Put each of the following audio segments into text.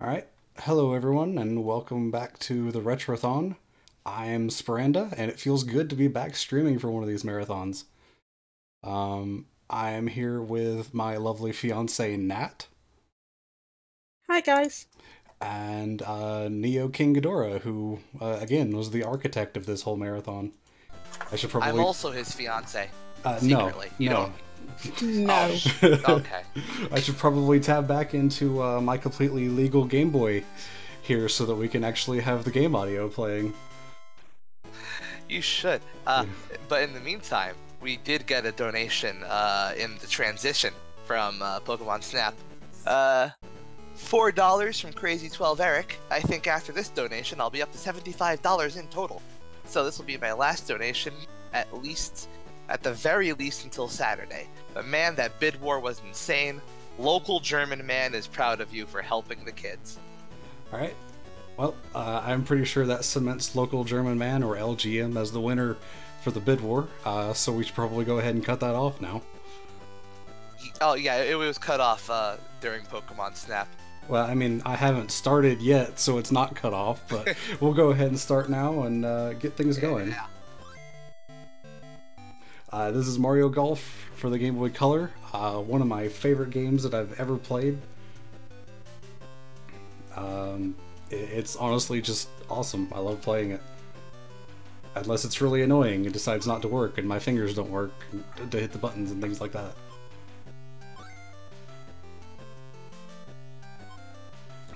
Alright, hello everyone, and welcome back to the Retrothon. I'm Spranda, and it feels good to be back streaming for one of these marathons. I am here with my lovely fiance Nat. Hi guys. And Neo King Ghidorah, who, again, was the architect of this whole marathon. I should probably... I'm also his fiance. Secretly. No. No. Okay. I should probably tab back into my completely legal Game Boy here so that we can actually have the game audio playing. You should. But in the meantime, we did get a donation in the transition from Pokemon Snap. $4 from Crazy12 Eric. I think after this donation, I'll be up to $75 in total. So this will be my last donation, at the very least until Saturday. But man, that bid war was insane. Local German man is proud of you for helping the kids. Alright. Well, I'm pretty sure that cements Local German Man, or LGM, as the winner for the bid war. So we should probably go ahead and cut that off now. Oh yeah, it was cut off during Pokemon Snap. Well, I mean, I haven't started yet, so it's not cut off, but we'll go ahead and start now and get things going. Yeah. This is Mario Golf for the Game Boy Color, one of my favorite games that I've ever played. It's honestly just awesome. I love playing it. Unless it's really annoying, it decides not to work and my fingers don't work to hit the buttons and things like that.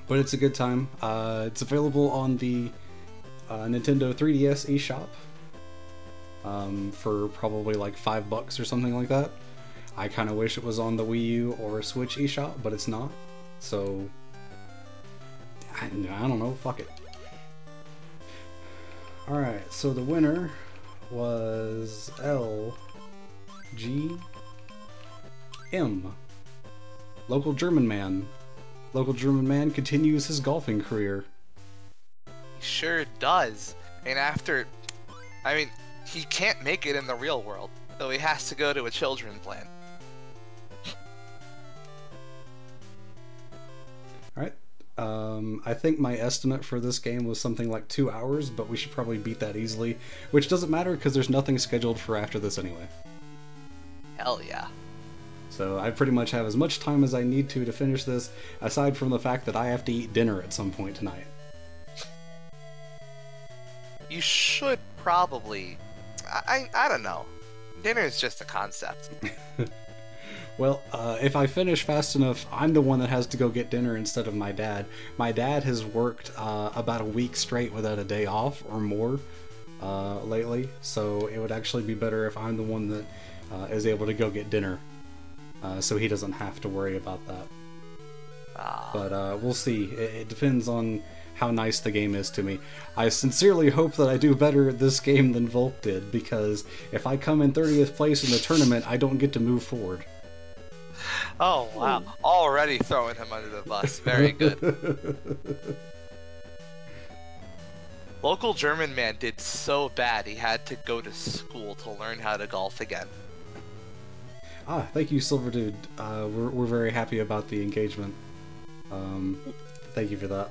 But it's a good time. It's available on the Nintendo 3DS eShop. For probably like $5 or something like that. I kind of wish it was on the Wii U or Switch eShop, but it's not. So, I don't know, fuck it. Alright, so the winner was LGM. Local German Man. Local German Man continues his golfing career. He sure does. And he can't make it in the real world, so he has to go to a children's plan. Alright. I think my estimate for this game was something like 2 hours, but we should probably beat that easily, which doesn't matter because there's nothing scheduled for after this anyway. Hell yeah. So I pretty much have as much time as I need to finish this, aside from the fact that I have to eat dinner at some point tonight. You should probably... I don't know. Dinner is just a concept. Well, if I finish fast enough, I'm the one that has to go get dinner instead of my dad. My dad has worked about a week straight without a day off or more lately, so it would actually be better if I'm the one that is able to go get dinner, so he doesn't have to worry about that. But we'll see. It depends on how nice the game is to me. I sincerely hope that I do better at this game than Volk did, because if I come in 30th place in the tournament, I don't get to move forward. Oh, wow. Already throwing him under the bus. Very good. Local German Man did so bad he had to go to school to learn how to golf again. Thank you, Silver Dude. We're very happy about the engagement. Thank you for that.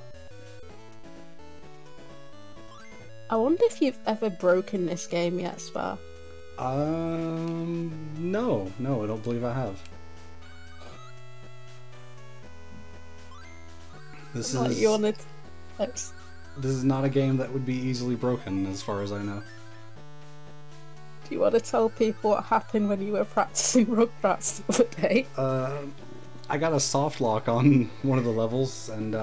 I wonder if you've ever broken this game yet, Spar. No, I don't believe I have. This is not a game that would be easily broken, as far as I know. Do you want to tell people what happened when you were practicing Rugrats the other day? I got a soft lock on one of the levels, and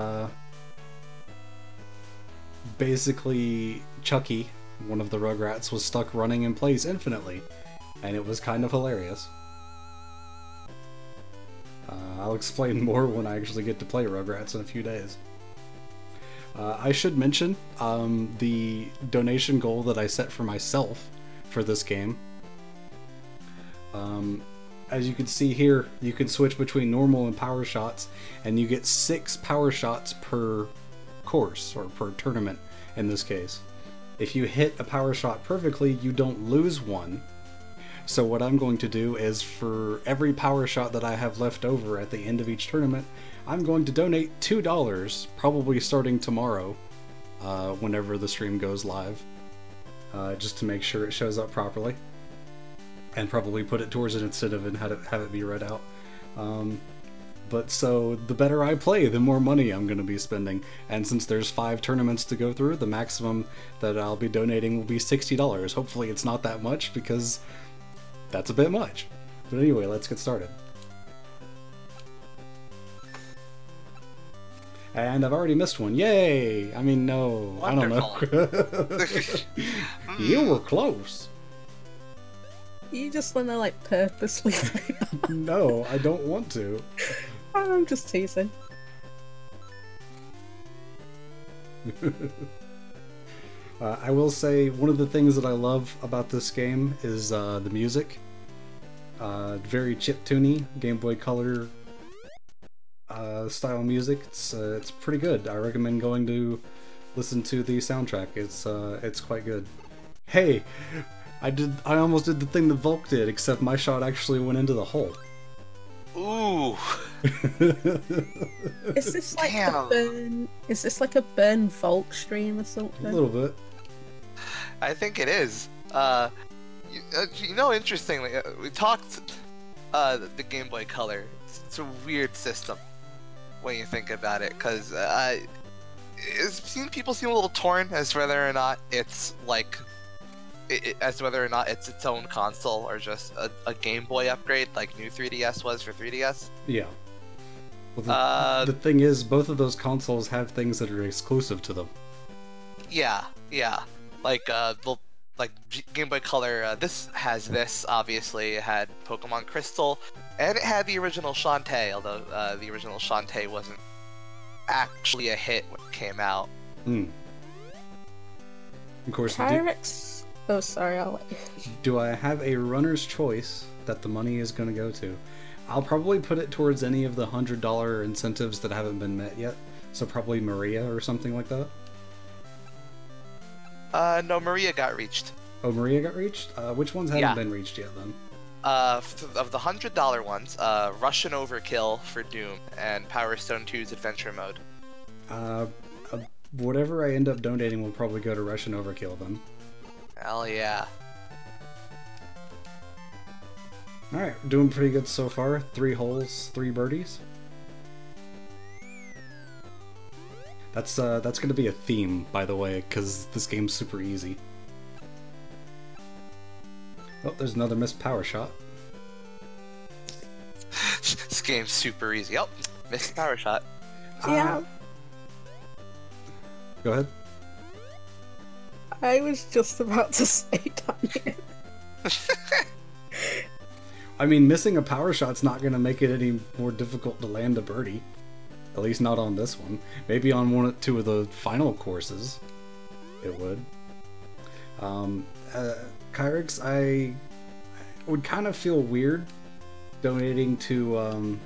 basically Chucky, one of the Rugrats, was stuck running in place infinitely, and it was kind of hilarious. I'll explain more when I actually get to play Rugrats in a few days. I should mention the donation goal that I set for myself for this game. As you can see here, you can switch between normal and power shots, and you get 6 power shots per course, or per tournament in this case. If you hit a power shot perfectly, you don't lose one. So what I'm going to do is, for every power shot that I have left over at the end of each tournament, I'm going to donate $2, probably starting tomorrow, whenever the stream goes live, just to make sure it shows up properly, and probably put it towards it instead of have it be read out. But so the better I play, the more money I'm going to be spending. And since there's 5 tournaments to go through, the maximum that I'll be donating will be $60. Hopefully it's not that much, because that's a bit much. But anyway, let's get started. And I've already missed one. Yay! I mean, no. Wonderful. I don't know. You were close. You just want to, like, purposely play that. No, I don't want to. I'm just teasing. I will say, one of the things that I love about this game is the music. Very chiptune, Game Boy Color style music. It's pretty good. I recommend going to listen to the soundtrack. It's quite good. Hey, I almost did the thing that Volk did, except my shot actually went into the hole. Ooh. Is this like Damn. a burn? Is this like a burn Volk stream or something? A little bit. I think it is. Interestingly, we talked the Game Boy Color. It's a weird system when you think about it, because people seem a little torn as to whether or not it's like its own console or just a Game Boy upgrade like new 3DS was for 3DS. Yeah. Well, the thing is, both of those consoles have things that are exclusive to them. Yeah. Like Game Boy Color, this has this, obviously. It had Pokemon Crystal, and it had the original Shantae, although the original Shantae wasn't actually a hit when it came out. Of course, Pyrex? Oh, sorry, I'll let you. do I have a runner's choice that the money is going to go to? I'll probably put it towards any of the $100 incentives that haven't been met yet, so probably Maria or something like that. No, Maria got reached. Oh, Maria got reached? Which ones haven't been reached yet, then? Of the $100 ones, Russian Overkill for Doom and Power Stone 2's Adventure Mode. Whatever I end up donating will probably go to Russian Overkill, then. Hell yeah. Alright, doing pretty good so far. 3 holes, 3 birdies. That's gonna be a theme, by the way, because this game's super easy. Oh, there's another missed power shot. This game's super easy. Oh, missed power shot. Yeah. Go ahead. I was just about to say that. I mean, missing a power shot's not gonna make it any more difficult to land a birdie. At least not on this one. Maybe on 2 of the final courses, it would. Kyrix, I would kind of feel weird donating to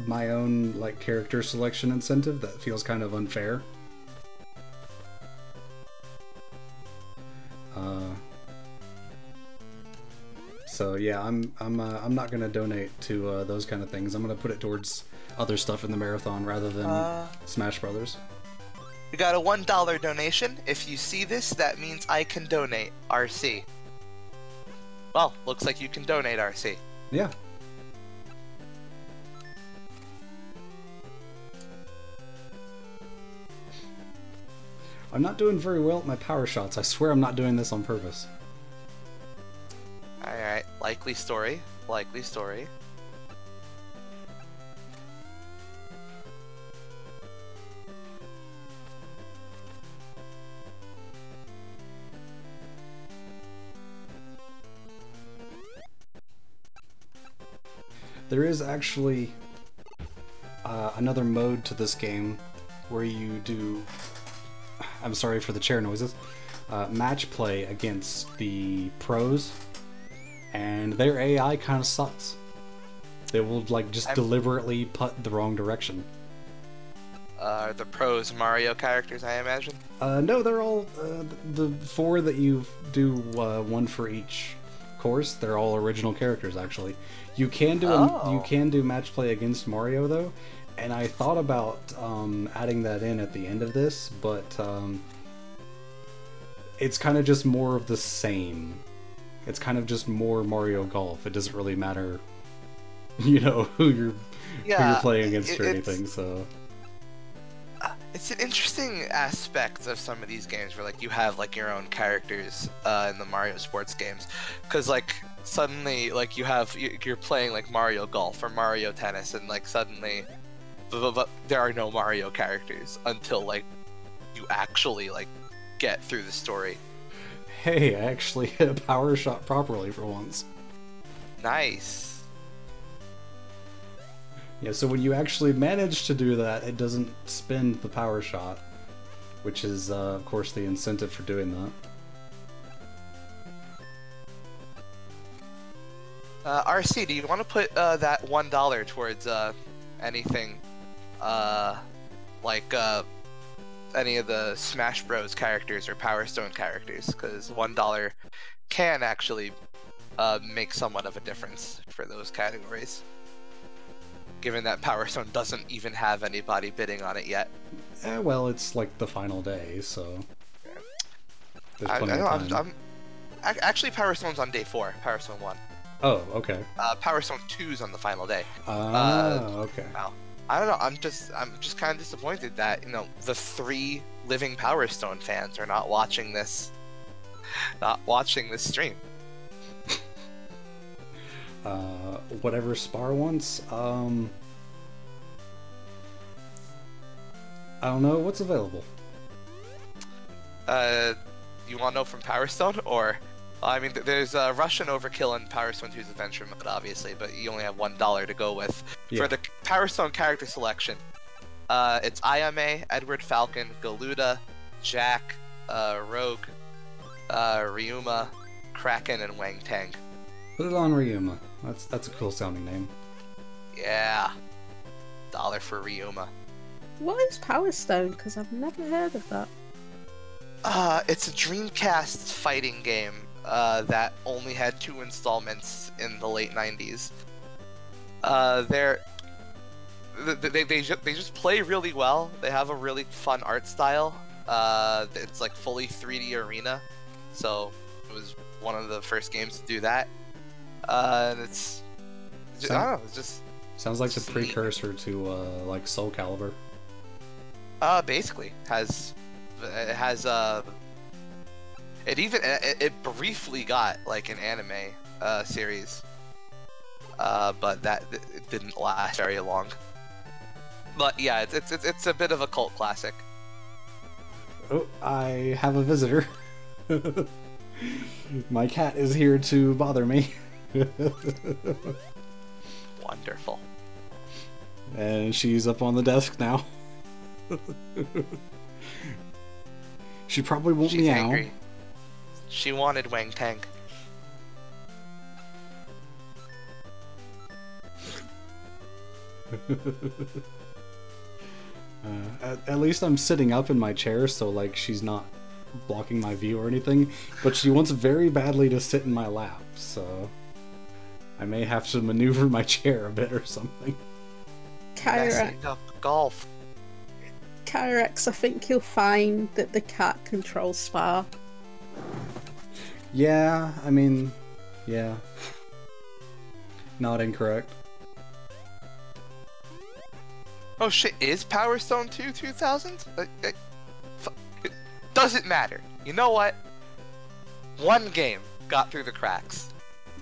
my own like character selection incentive. That feels kind of unfair. So yeah, I'm not gonna donate to those kind of things. I'm gonna put it towards other stuff in the marathon rather than Smash Brothers. We got a $1 donation. If you see this, that means I can donate RC. Well, looks like you can donate RC. Yeah. I'm not doing very well at my power shots. I swear I'm not doing this on purpose. Alright, likely story. Likely story. There is actually another mode to this game where you do, I'm sorry for the chair noises, match play against the pros, and their AI kind of sucks. They will like just deliberately putt the wrong direction. the pros Mario characters, I imagine. No, they're all the 4 that you do, one for each course. They're all original characters, actually. You can do you can do match play against Mario though, and I thought about adding that in at the end of this, but it's kind of just more of the same. It's kind of just more Mario Golf. It doesn't really matter, you know, who you're playing against or anything. So it's an interesting aspect of some of these games where like you have like your own characters in the Mario sports games, because like suddenly like you're playing like Mario Golf or Mario Tennis, and like suddenly there are no Mario characters until like you actually like get through the story. Hey, I actually hit a power shot properly for once. Nice. Yeah, so when you actually manage to do that, it doesn't spend the power shot, which is, of course, the incentive for doing that. RC, do you want to put that $1 towards anything, like any of the Smash Bros. Characters or Power Stone characters? Because $1 can actually make somewhat of a difference for those categories, given that Power Stone doesn't even have anybody bidding on it yet. Well, it's like the final day, so there's plenty of time. Actually, Power Stone's on day 4. Power Stone 1. Oh, okay. Power Stone 2's on the final day. Okay. Wow. I don't know. I'm just kind of disappointed that, you know, the 3 living Power Stone fans are not watching this stream. Whatever Spar wants. I don't know what's available. You want to know from Power Stone, or? I mean, there's Russian Overkill and Power Stone 2's Adventure Mode, obviously, but you only have $1 to go with. Yeah. For the Power Stone character selection, it's Ayame, Edward Falcon, Galuda, Jack, Rogue, Ryuma, Kraken, and Wang Tang. Put it on Ryuma. That's a cool sounding name. Yeah. $1 for Ryuma. What is Power Stone? Because I've never heard of that. It's a Dreamcast fighting game that only had 2 installments in the late 90s. They just play really well. They have a really fun art style. It's like fully 3D arena, so it was one of the first games to do that. And it's I don't know. It's just sounds like the precursor to like Soul Calibur. Basically it briefly got like an anime series, but it didn't last very long. But yeah, it's a bit of a cult classic. Oh, I have a visitor. My cat is here to bother me. Wonderful. And she's up on the desk now. She probably won't meow. Angry. She wanted Wang Tang. At least I'm sitting up in my chair, so like she's not blocking my view or anything. But she wants very badly to sit in my lap, so I may have to maneuver my chair a bit or something. Golf. Kyrex, I think you'll find that the cat controls Spar. Yeah, I mean, yeah. Not incorrect. Oh shit, is Power Stone 2 2000? It doesn't matter. You know what? One game got through the cracks.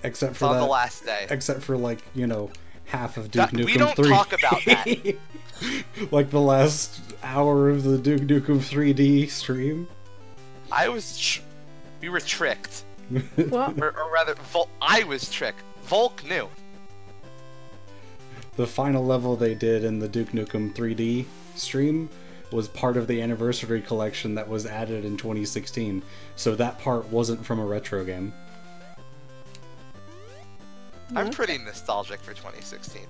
Except for on the last day. Except for, like, you know, half of Duke Nukem 3. We don't talk about that. Like the last hour of the Duke Nukem 3D stream. We were tricked. What? or rather, I was tricked. Volk knew. The final level they did in the Duke Nukem 3D stream was part of the anniversary collection that was added in 2016, so that part wasn't from a retro game. I'm pretty nostalgic for 2016.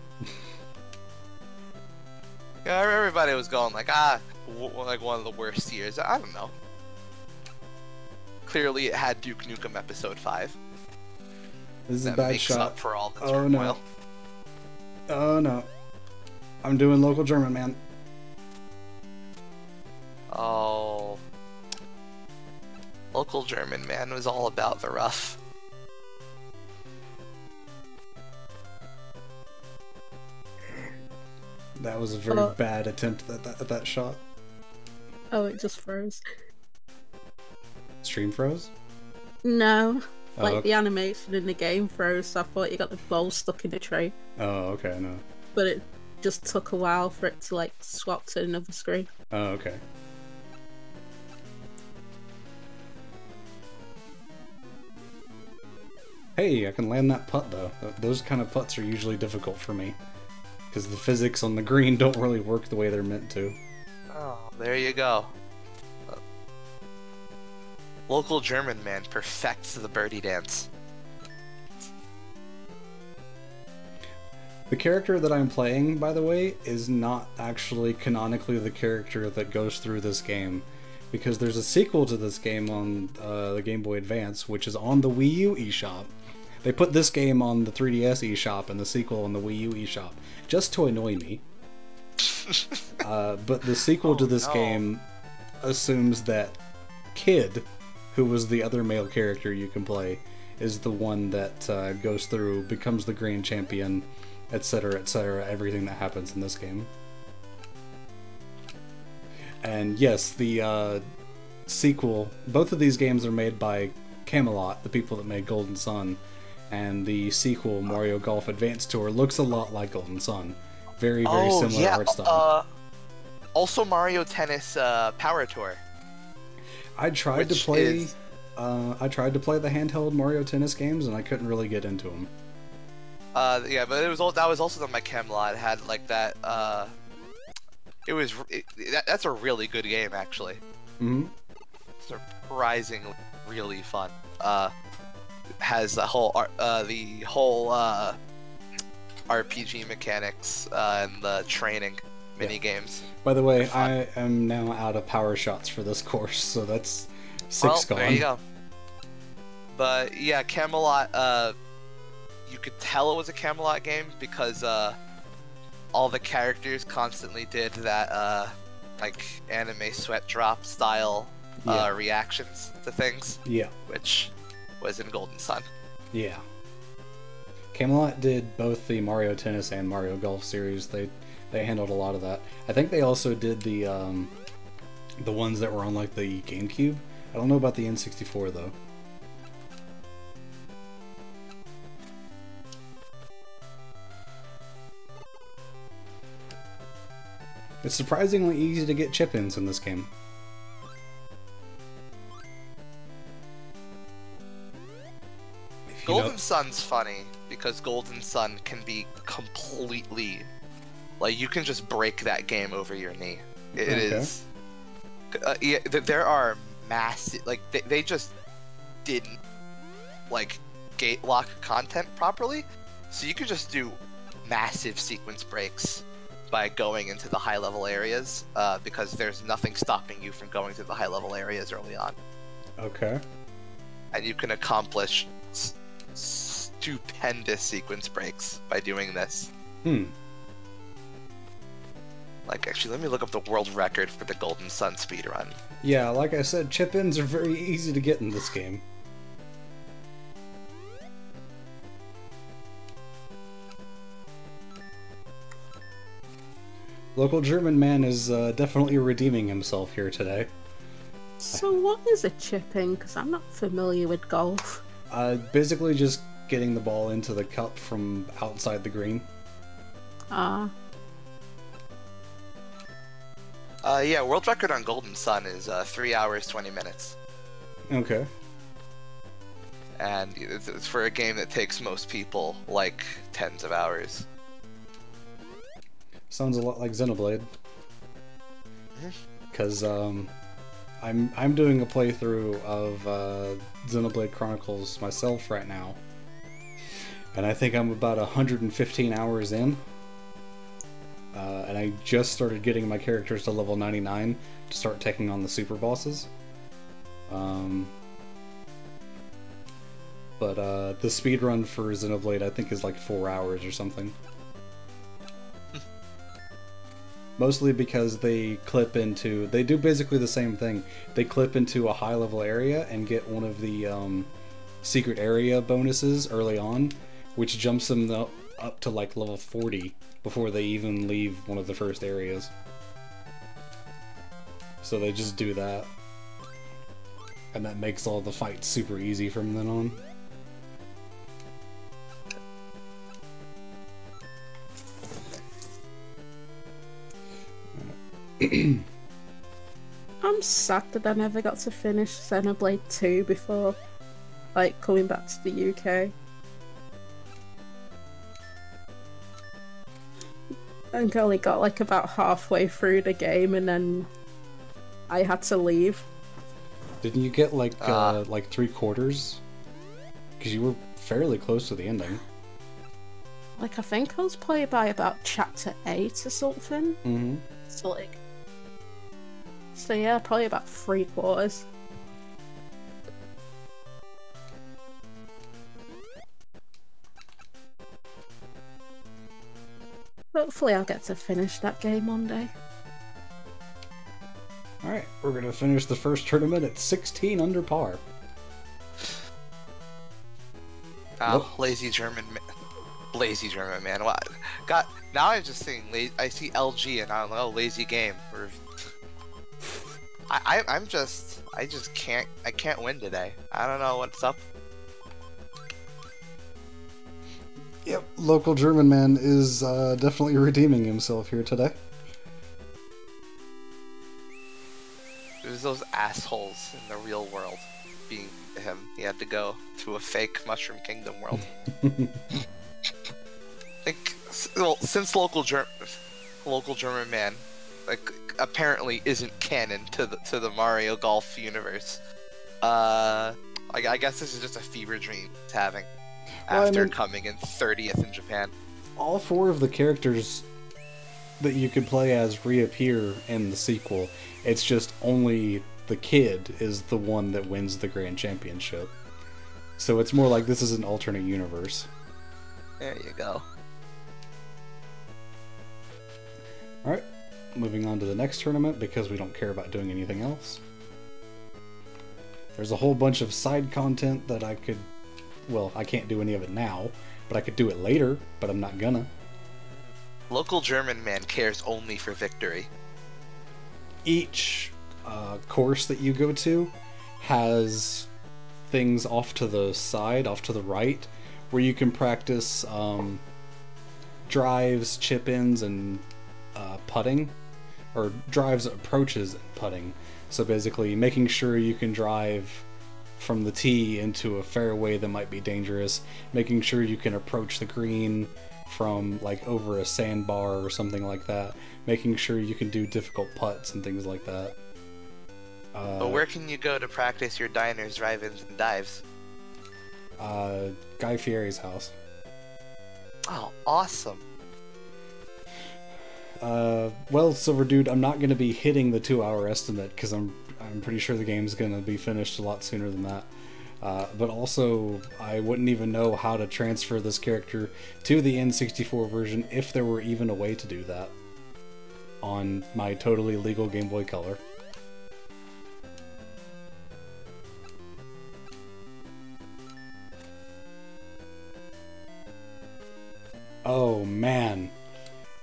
Yeah, everybody was going like, like one of the worst years. I don't know. Clearly, it had Duke Nukem Episode 5. This is that a bad makes shot. up for all the Oh turmoil. no. Oh no. I'm doing local German, man. Oh. Local German man was all about the rough. That was a very bad attempt at that shot. Oh, it just froze. Stream froze? No. Like, okay. the animation in the game froze, so I thought you got the bowl stuck in a tray. Oh, okay, no. But it just took a while for it to, like, swap to another screen. Oh, okay. Hey, I can land that putt, though. Those kind of putts are usually difficult for me. Because the physics on the green don't really work the way they're meant to. Oh, there you go. Local German man perfects the birdie dance. The character that I'm playing, by the way, is not actually canonically the character that goes through this game. Because there's a sequel to this game on the Game Boy Advance, which is on the Wii U eShop. They put this game on the 3DS eShop and the sequel on the Wii U eShop, just to annoy me. But the sequel to this game assumes that Kid, who was the other male character you can play, is the one that goes through, becomes the grand champion, etc., everything that happens in this game. And yes, the sequel, both of these games are made by Camelot, the people that made Golden Sun, and the sequel, Mario Golf Advance Tour, looks a lot like Golden Sun. Very, very similar art style. Also Mario Tennis Power Tour. I tried to play the handheld Mario Tennis games, and I couldn't really get into them. Yeah, but that was also done by Camelot. It had like that. That's a really good game, actually. Mm-hmm. Surprisingly, really fun. Has the whole RPG mechanics and the training mini games. By the way, I am now out of power shots for this course, so that's 6 gone. There you go. But yeah, Camelot. You could tell it was a Camelot game because all the characters constantly did that like anime sweat drop style reactions to things. Yeah. Which was in Golden Sun. Yeah. Camelot did both the Mario Tennis and Mario Golf series. They handled a lot of that. I think they also did the ones that were on like the GameCube. I don't know about the N64 though. It's surprisingly easy to get chip-ins in this game. Golden Sun's funny because Golden Sun can be completely, like, you can just break that game over your knee. It is. Yeah, there are massive, like, they just didn't like gate lock content properly, so you could just do massive sequence breaks by going into the high level areas because there's nothing stopping you from going to the high level areas early on. Okay. And you can accomplish stupendous sequence breaks by doing this. Like, actually, let me look up the world record for the Golden Sun speedrun. Yeah, like I said, chip-ins are very easy to get in this game. Local German man is definitely redeeming himself here today. So what is a chip-in? Because I'm not familiar with golf. Basically just getting the ball into the cup from outside the green. Yeah, world record on Golden Sun is 3 hours, 20 minutes. Okay. And it's for a game that takes most people, like, tens of hours. Sounds a lot like Xenoblade. Because, I'm doing a playthrough of Xenoblade Chronicles myself right now. And I think I'm about 115 hours in. and I just started getting my characters to level 99 to start taking on the super bosses. But the speedrun for Xenoblade I think is like 4 hours or something. Mostly because they do basically the same thing. They clip into a high level area and get one of the secret area bonuses early on, which jumps them up to like level 40 before they even leave one of the first areas. So they just do that. And that makes all the fights super easy from then on. I'm sad that I never got to finish Xenoblade 2 before, like, coming back to the UK. I only got, like, about halfway through the game and then I had to leave. Didn't you get, like 3/4? Because you were fairly close to the ending. Like, I think I was probably by about chapter 8 or something. Mm-hmm. So yeah, probably about 3/4. Hopefully I'll get to finish that game one day. Alright, we're gonna finish the first tournament at 16 under par. Nope. Lazy German man. What? God, now I'm just seeing I see LG and I'm like, oh, lazy game. I can't win today. I don't know what's up. Yep, local German man is definitely redeeming himself here today. There's those assholes in the real world being him. He had to go to a fake Mushroom Kingdom world. Since local German man, like, apparently isn't canon to the Mario Golf universe. I guess this is just a fever dream he's having after coming in 30th in Japan. All 4 of the characters that you could play as reappear in the sequel. It's just only the kid is the one that wins the Grand Championship. So it's more like this is an alternate universe. There you go. Alright, moving on to the next tournament because we don't care about doing anything else. There's a whole bunch of side content that I could... Well, I can't do any of it now, but I could do it later, but I'm not gonna. Local German man cares only for victory. Each course that you go to has things off to the side, off to the right, where you can practice drives, chip-ins, and putting. Or drives, approaches, and putting. So basically making sure you can drive from the tee into a fairway that might be dangerous, making sure you can approach the green from like over a sandbar or something like that, making sure you can do difficult putts and things like that. But where can you go to practice your diners, drive-ins, and dives? Guy Fieri's house. Oh, awesome. Well, Silver Dude, I'm not going to be hitting the 2-hour estimate because I'm pretty sure the game's going to be finished a lot sooner than that. But also, I wouldn't even know how to transfer this character to the N64 version if there were even a way to do that on my totally legal Game Boy Color. Oh man,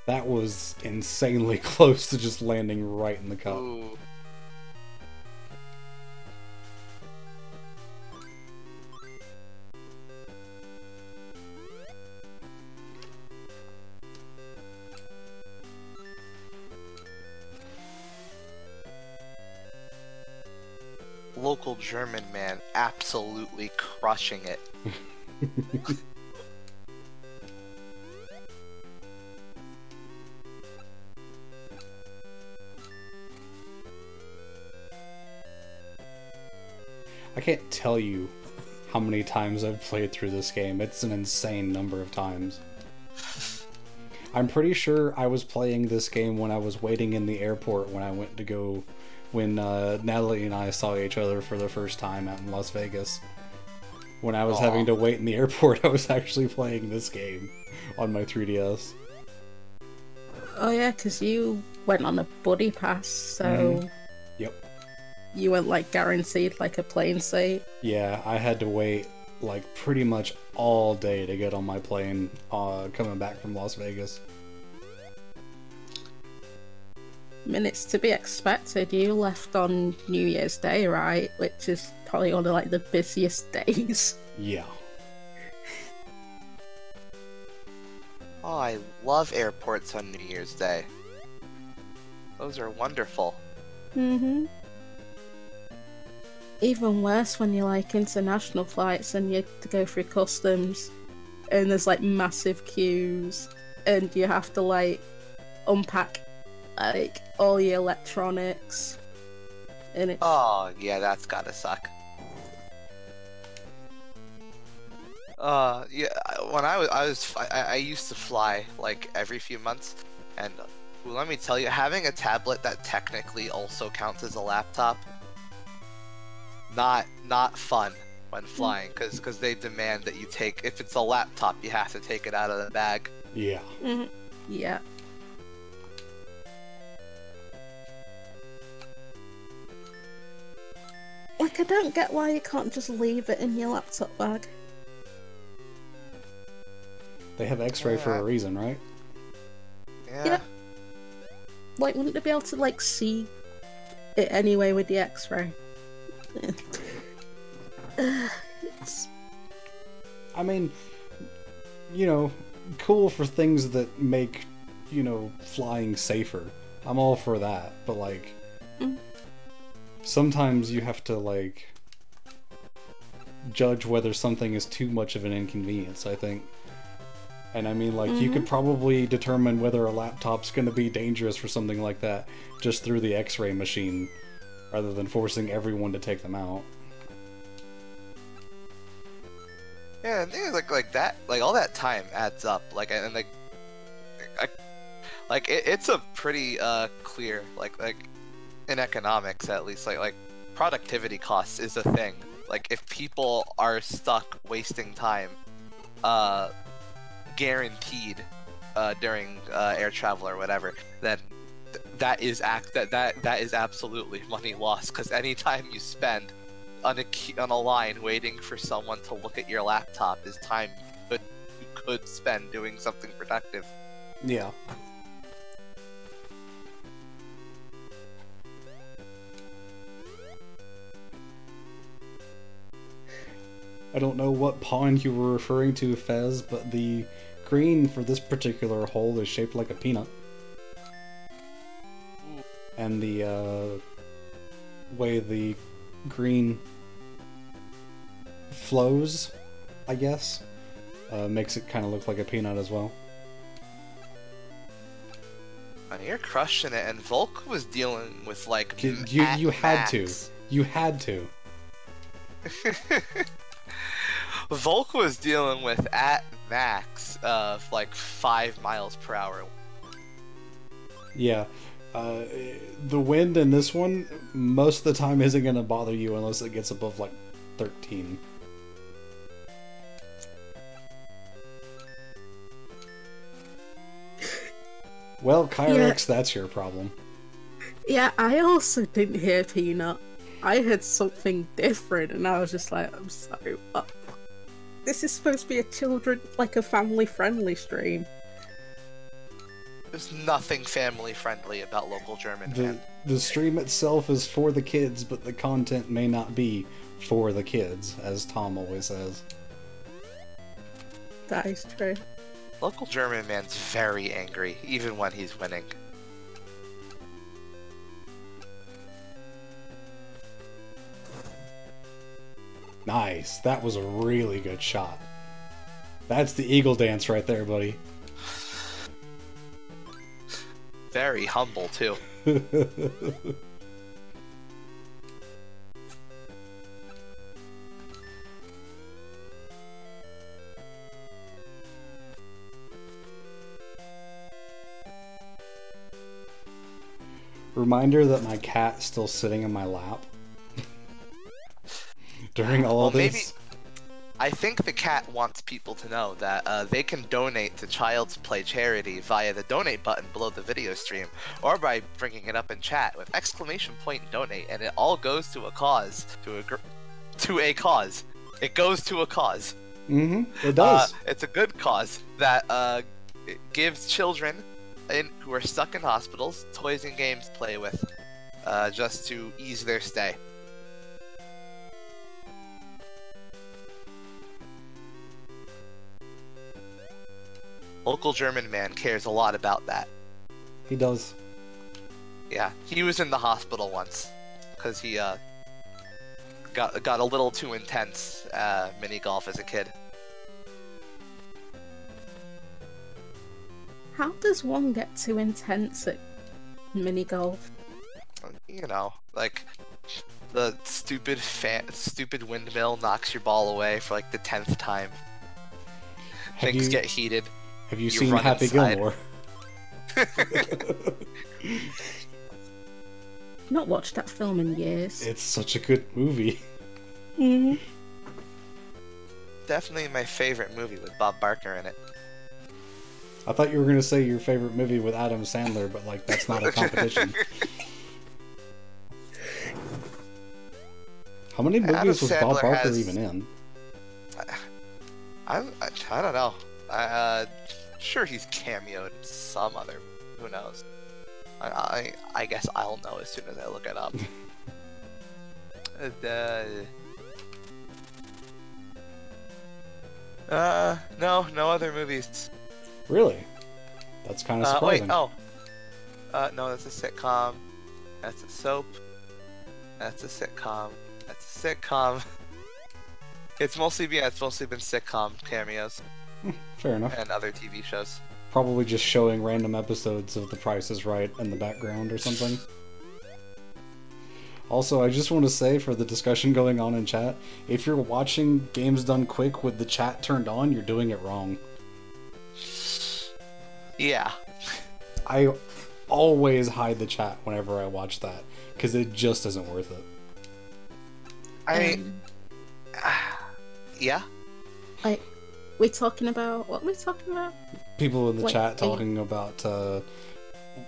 that was insanely close to just landing right in the cup. Ooh. Local German man absolutely crushing it. I can't tell you how many times I've played through this game. It's an insane number of times. I'm pretty sure I was playing this game when I was waiting in the airport when I went to go, when Natalie and I saw each other for the first time out in Las Vegas. When I was having to wait in the airport, I was actually playing this game on my 3DS. Oh yeah, because you went on a buddy pass, so Yep. you weren't like guaranteed like a plane seat. Yeah, I had to wait like pretty much all day to get on my plane coming back from Las Vegas. I mean, it's to be expected. You left on New Year's Day, right? Which is probably one of like the busiest days. Yeah. Oh, I love airports on New Year's Day. Those are wonderful. Mm-hmm. Even worse when you're like international flights and you have to go through customs and there's like massive queues and you have to like unpack like all your electronics and it... Oh, yeah, that's gotta suck. Yeah, when I used to fly like every few months, and let me tell you, having a tablet that technically also counts as a laptop, not fun when flying, because they demand that you take, if it's a laptop, you have to take it out of the bag. Yeah. Mm-hmm. Yeah. Like, I don't get why you can't just leave it in your laptop bag. They have X-ray for a reason, right? Yeah. Like, wouldn't they be able to, like, see it anyway with the X-ray? I mean, you know, cool for things that make, you know, flying safer. I'm all for that, but like, sometimes you have to like judge whether something is too much of an inconvenience, I think. And I mean, like, you could probably determine whether a laptop's going to be dangerous for something like that just through the X-ray machine, rather than forcing everyone to take them out. Yeah, and things like that, like all that time adds up. Like, and like it's a pretty clear, like in economics at least, like productivity costs is a thing. Like, if people are stuck wasting time, guaranteed during air travel or whatever, then that is absolutely money lost, because anytime you spend on a line waiting for someone to look at your laptop is time you could spend doing something productive. Yeah. I don't know what pond you were referring to, Fez, but the green for this particular hole is shaped like a peanut. And the way the green flows, I guess, makes it kind of look like a peanut as well. You're crushing it, and Volk was dealing with like you had to. You had to. Volk was dealing with at max of like 5 miles per hour. Yeah. The wind in this one, most of the time, isn't going to bother you unless it gets above like 13. Well, Kyrex, that's your problem. Yeah, I also didn't hear peanut. I heard something different, and I was just like, I'm sorry, what? This is supposed to be a children, like a family-friendly stream. There's nothing family-friendly about local German, man. The stream itself is for the kids, but the content may not be for the kids, as Tom always says. That is true. Local German man's very angry, even when he's winning. Nice. That was a really good shot. That's the eagle dance right there, buddy. Very humble, too. Reminder that my cat's still sitting in my lap during all of this. Maybe I think the cat wants people to know that they can donate to Child's Play charity via the donate button below the video stream, or by bringing it up in chat with ~donate, and it all goes to a cause, to a cause. It goes to a cause. It does. It's a good cause that it gives children who are stuck in hospitals toys and games to play with, just to ease their stay. Local German man cares a lot about that. He does. Yeah, he was in the hospital once because he got a little too intense mini golf as a kid. How does one get too intense at mini golf? You know, like the stupid windmill knocks your ball away for like the 10th time. Things get heated. Have you seen Happy Gilmore? Not watched that film in years. It's such a good movie. Definitely my favorite movie with Bob Barker in it. I thought you were going to say your favorite movie with Adam Sandler, but like that's not a competition. How many movies was Bob Barker even in? I don't know. Sure he's cameoed in some other. Who knows? I guess I'll know as soon as I look it up. No other movies. Really? That's kind of surprising. No, that's a sitcom. That's a soap. That's a sitcom. That's a sitcom. It's mostly been sitcom cameos. Fair enough. And other TV shows. Probably just showing random episodes of The Price is Right in the background or something. Also, I just want to say, for the discussion going on in chat, if you're watching Games Done Quick with the chat turned on, you're doing it wrong. Yeah. I always hide the chat whenever I watch that, because it just isn't worth it. Yeah? We're talking about... What are we talking about? People in the chat talking about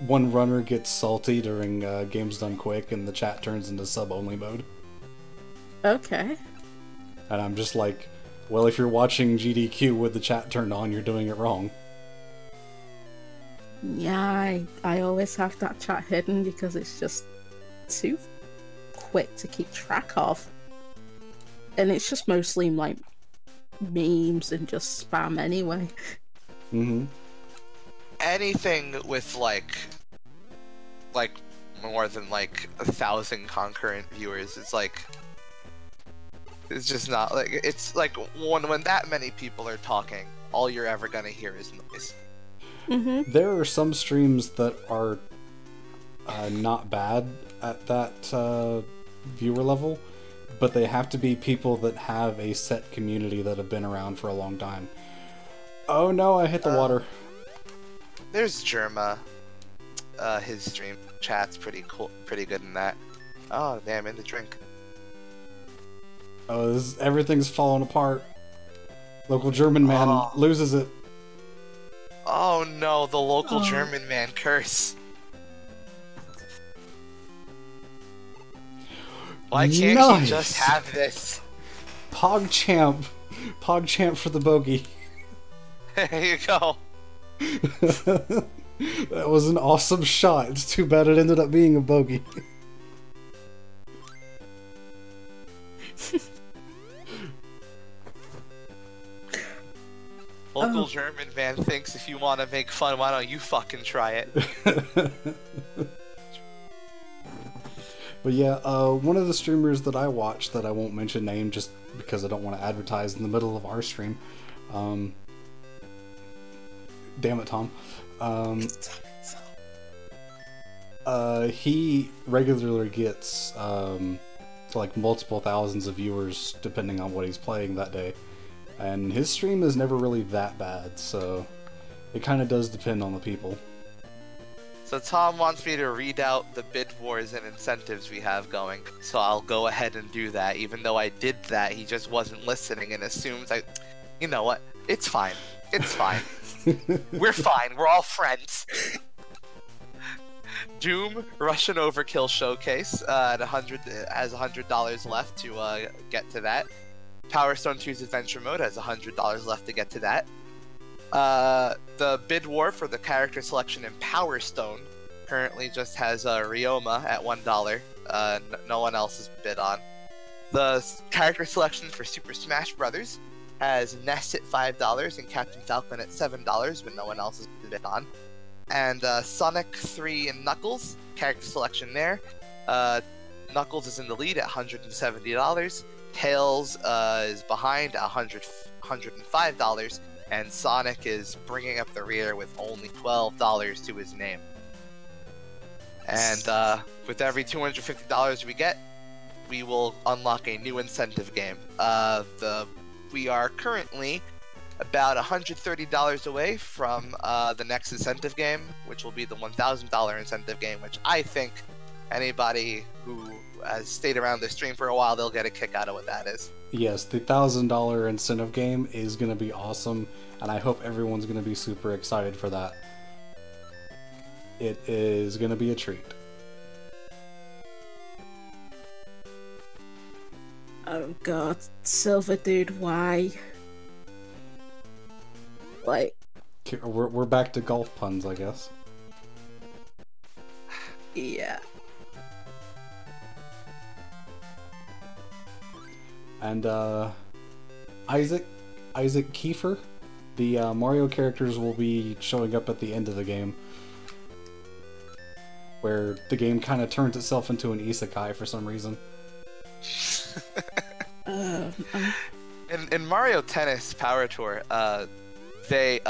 one runner gets salty during Games Done Quick and the chat turns into sub-only mode. Okay. And I'm just like, well, if you're watching GDQ with the chat turned on, you're doing it wrong. Yeah, I always have that chat hidden because it's just too quick to keep track of. And it's just mostly like memes and just spam anyway. Anything with like more than like 1,000 concurrent viewers is like, it's just not like, it's like when that many people are talking, all you're ever gonna hear is noise. There are some streams that are not bad at that viewer level, but they have to be people that have a set community that have been around for a long time. Oh no, I hit the water. There's Germa. His stream chat's pretty cool, pretty good in that. Oh damn, in the drink. Oh, everything's falling apart. Local German man loses it. Oh no, the local German man curse. Why can't he just have this? PogChamp for the bogey. There you go. That was an awesome shot. It's too bad it ended up being a bogey. Local German man thinks if you want to make fun, why don't you fucking try it? But yeah, one of the streamers that I watch that I won't mention name just because I don't want to advertise in the middle of our stream. Damn it, Tom. He regularly gets like multiple thousands of viewers depending on what he's playing that day. And his stream is never really that bad, so it kind of does depend on the people. So Tom wants me to read out the bid wars and incentives we have going, so I'll go ahead and do that. Even though I did that, he just wasn't listening and assumes you know what? It's fine. It's fine. We're fine. We're all friends. Doom Russian Overkill Showcase at has $100 left to get to that. Power Stone 2's Adventure Mode has $100 left to get to that. The bid war for the character selection in Power Stone currently just has Ryoma at $1. No one else is bid on. The character selection for Super Smash Bros. Has Ness at $5 and Captain Falcon at $7, but no one else is bid on. And Sonic 3 and Knuckles, character selection there. Knuckles is in the lead at $170. Tails is behind at $105. And Sonic is bringing up the rear with only $12 to his name. And with every $250 we get, we will unlock a new incentive game. We are currently about $130 away from the next incentive game, which will be the $1,000 incentive game, which I think anybody who has stayed around this stream for a while, they'll get a kick out of what that is. Yes, the $1,000 incentive game is going to be awesome, and I hope everyone's going to be super excited for that. It is going to be a treat. Oh god, Silver Dude, why? Like... We're back to golf puns, I guess. Yeah. And, Isaac Kiefer, the Mario characters will be showing up at the end of the game, where the game kind of turns itself into an isekai for some reason. In Mario Tennis Power Tour, they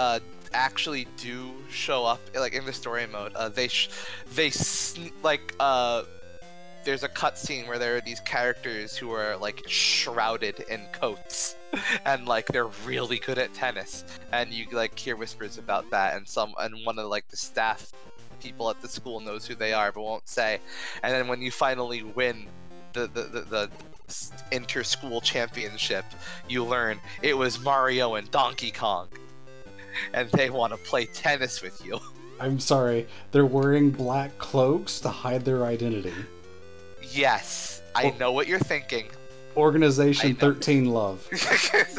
actually do show up like in the story mode. There's a cutscene where there are these characters who are like shrouded in coats, and like they're really good at tennis, and you like hear whispers about that, and one of like the staff people at the school knows who they are but won't say, and then when you finally win the inter-school championship, you learn it was Mario and Donkey Kong, and they want to play tennis with you. I'm sorry, they're wearing black cloaks to hide their identity. Yes, I know what you're thinking. Organization 13 Love.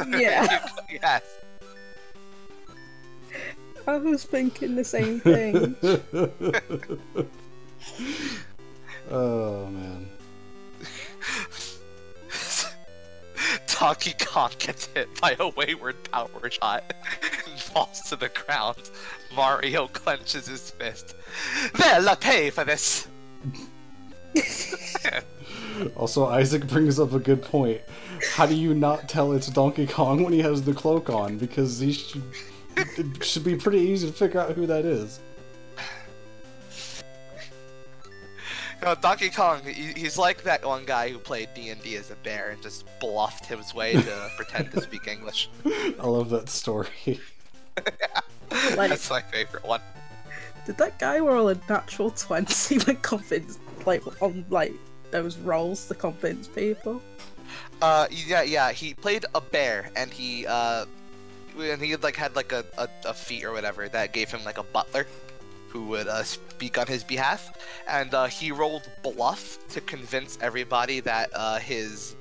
Yeah. Yes. I was thinking the same thing. Oh, man. Donkey Kong gets hit by a wayward power shot and falls to the ground. Mario clenches his fist. They'll pay for this! Also, Isaac brings up a good point. How do you not tell it's Donkey Kong when he has the cloak on? Because it should be pretty easy to figure out who that is. No, Donkey Kong, he's like that one guy who played D&D as a bear and just bluffed his way to pretend to speak English. I love that story. Like, that's my favorite one. Did that guy roll a natural 20 when convinced, like, on, like, those rolls to convince people? Yeah, he played a bear, and he had like a feat or whatever that gave him like a butler who would speak on his behalf, and he rolled bluff to convince everybody that his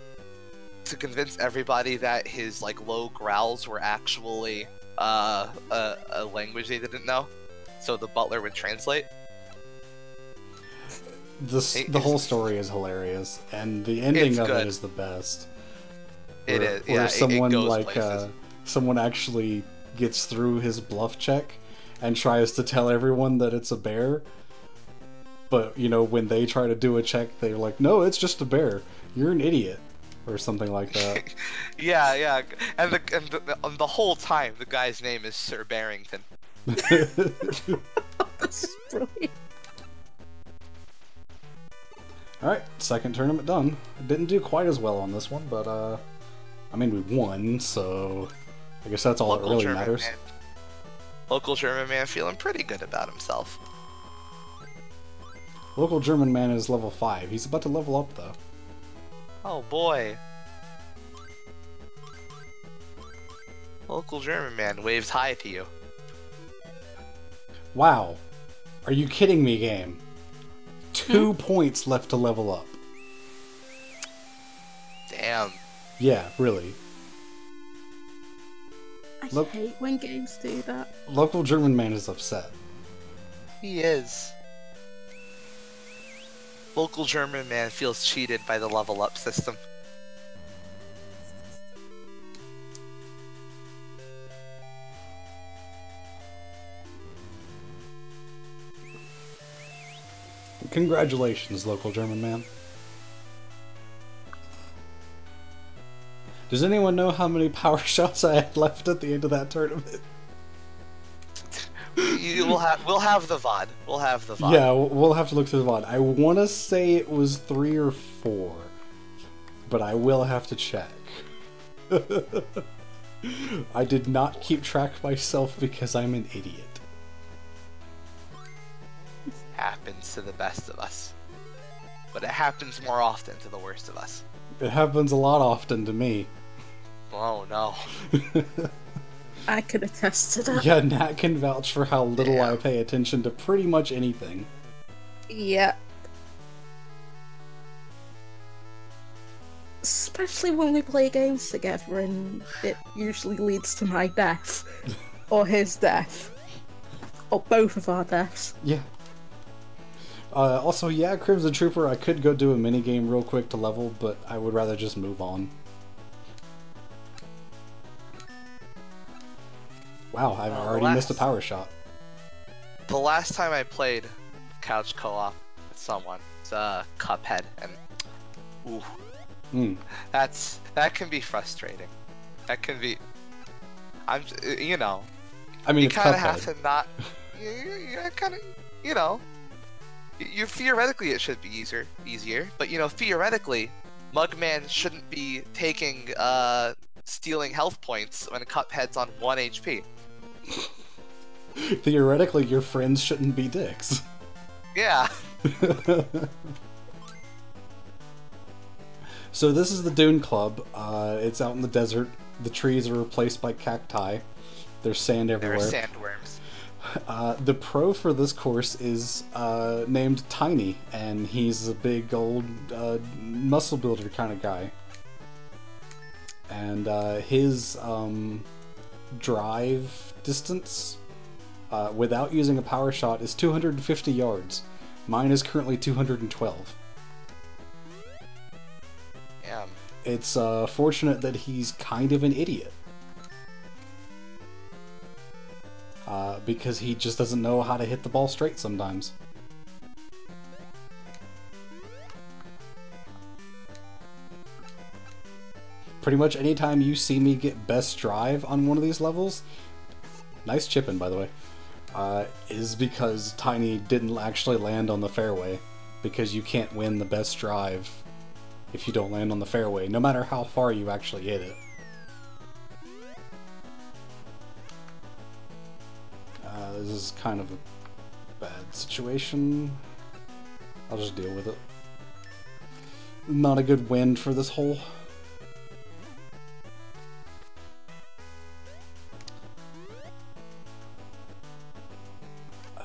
like low growls were actually a language they didn't know, so the butler would translate. The whole story is hilarious, and the ending of it is the best. It is. Where Yeah, someone places. Someone actually gets through his bluff check and tries to tell everyone that it's a bear, but you know, when they try to do a check, they're like, "No, it's just a bear. You're an idiot," or something like that. yeah, and the whole time the guy's name is Sir Barrington. That's brilliant. Alright, second tournament done. Didn't do quite as well on this one, but I mean, we won, so I guess that's all that really matters. Local German man feeling pretty good about himself. Local German man is level 5. He's about to level up, though. Oh boy. Local German man waves hi to you. Wow. Are you kidding me, game? 2 points left to level up. Damn. Yeah, really. I Look- hate when games do that. Local German man is upset. He is. Local German man feels cheated by the level up system. Congratulations, local German man. Does anyone know how many power shots I had left at the end of that tournament? We'll have the VOD. We'll have the VOD. Yeah, we'll have to look through the VOD. I want to say it was 3 or 4, but I will have to check. I did not keep track myself because I'm an idiot. Happens to the best of us. But it happens more often to the worst of us. It happens a lot often to me. Oh no. I could attest to that. Yeah, Nat can vouch for how little Yeah. I pay attention to pretty much anything. Yeah. Especially when we play games together and it usually leads to my death. Or his death. Or both of our deaths. Yeah. Also, yeah, Crimson Trooper, I could go do a minigame real quick to level, but I would rather just move on. Wow, I've already missed a power shot. The last time I played couch co-op with someone, it's Cuphead, and ooh, that can be frustrating. That can be. You know. I mean, You it's kind of Cuphead. have to not. You kind of, you know. You theoretically it should be easier, but you know theoretically, Mugman shouldn't be taking stealing health points when Cuphead's on 1 HP. Theoretically, your friends shouldn't be dicks. Yeah. So this is the Dune Club. It's out in the desert. The trees are replaced by cacti. There's sand There everywhere. are sandworms. The pro for this course is named Tiny, and he's a big old muscle builder kind of guy. And his drive distance without using a power shot is 250 yards. Mine is currently 212. Yeah. It's fortunate that he's kind of an idiot. Because he just doesn't know how to hit the ball straight sometimes. Pretty much anytime you see me get best drive on one of these levels, nice chipping by the way, is because Tiny didn't actually land on the fairway, because you can't win the best drive if you don't land on the fairway, no matter how far you actually hit it. This is kind of a bad situation. I'll just deal with it. Not a good wind for this hole.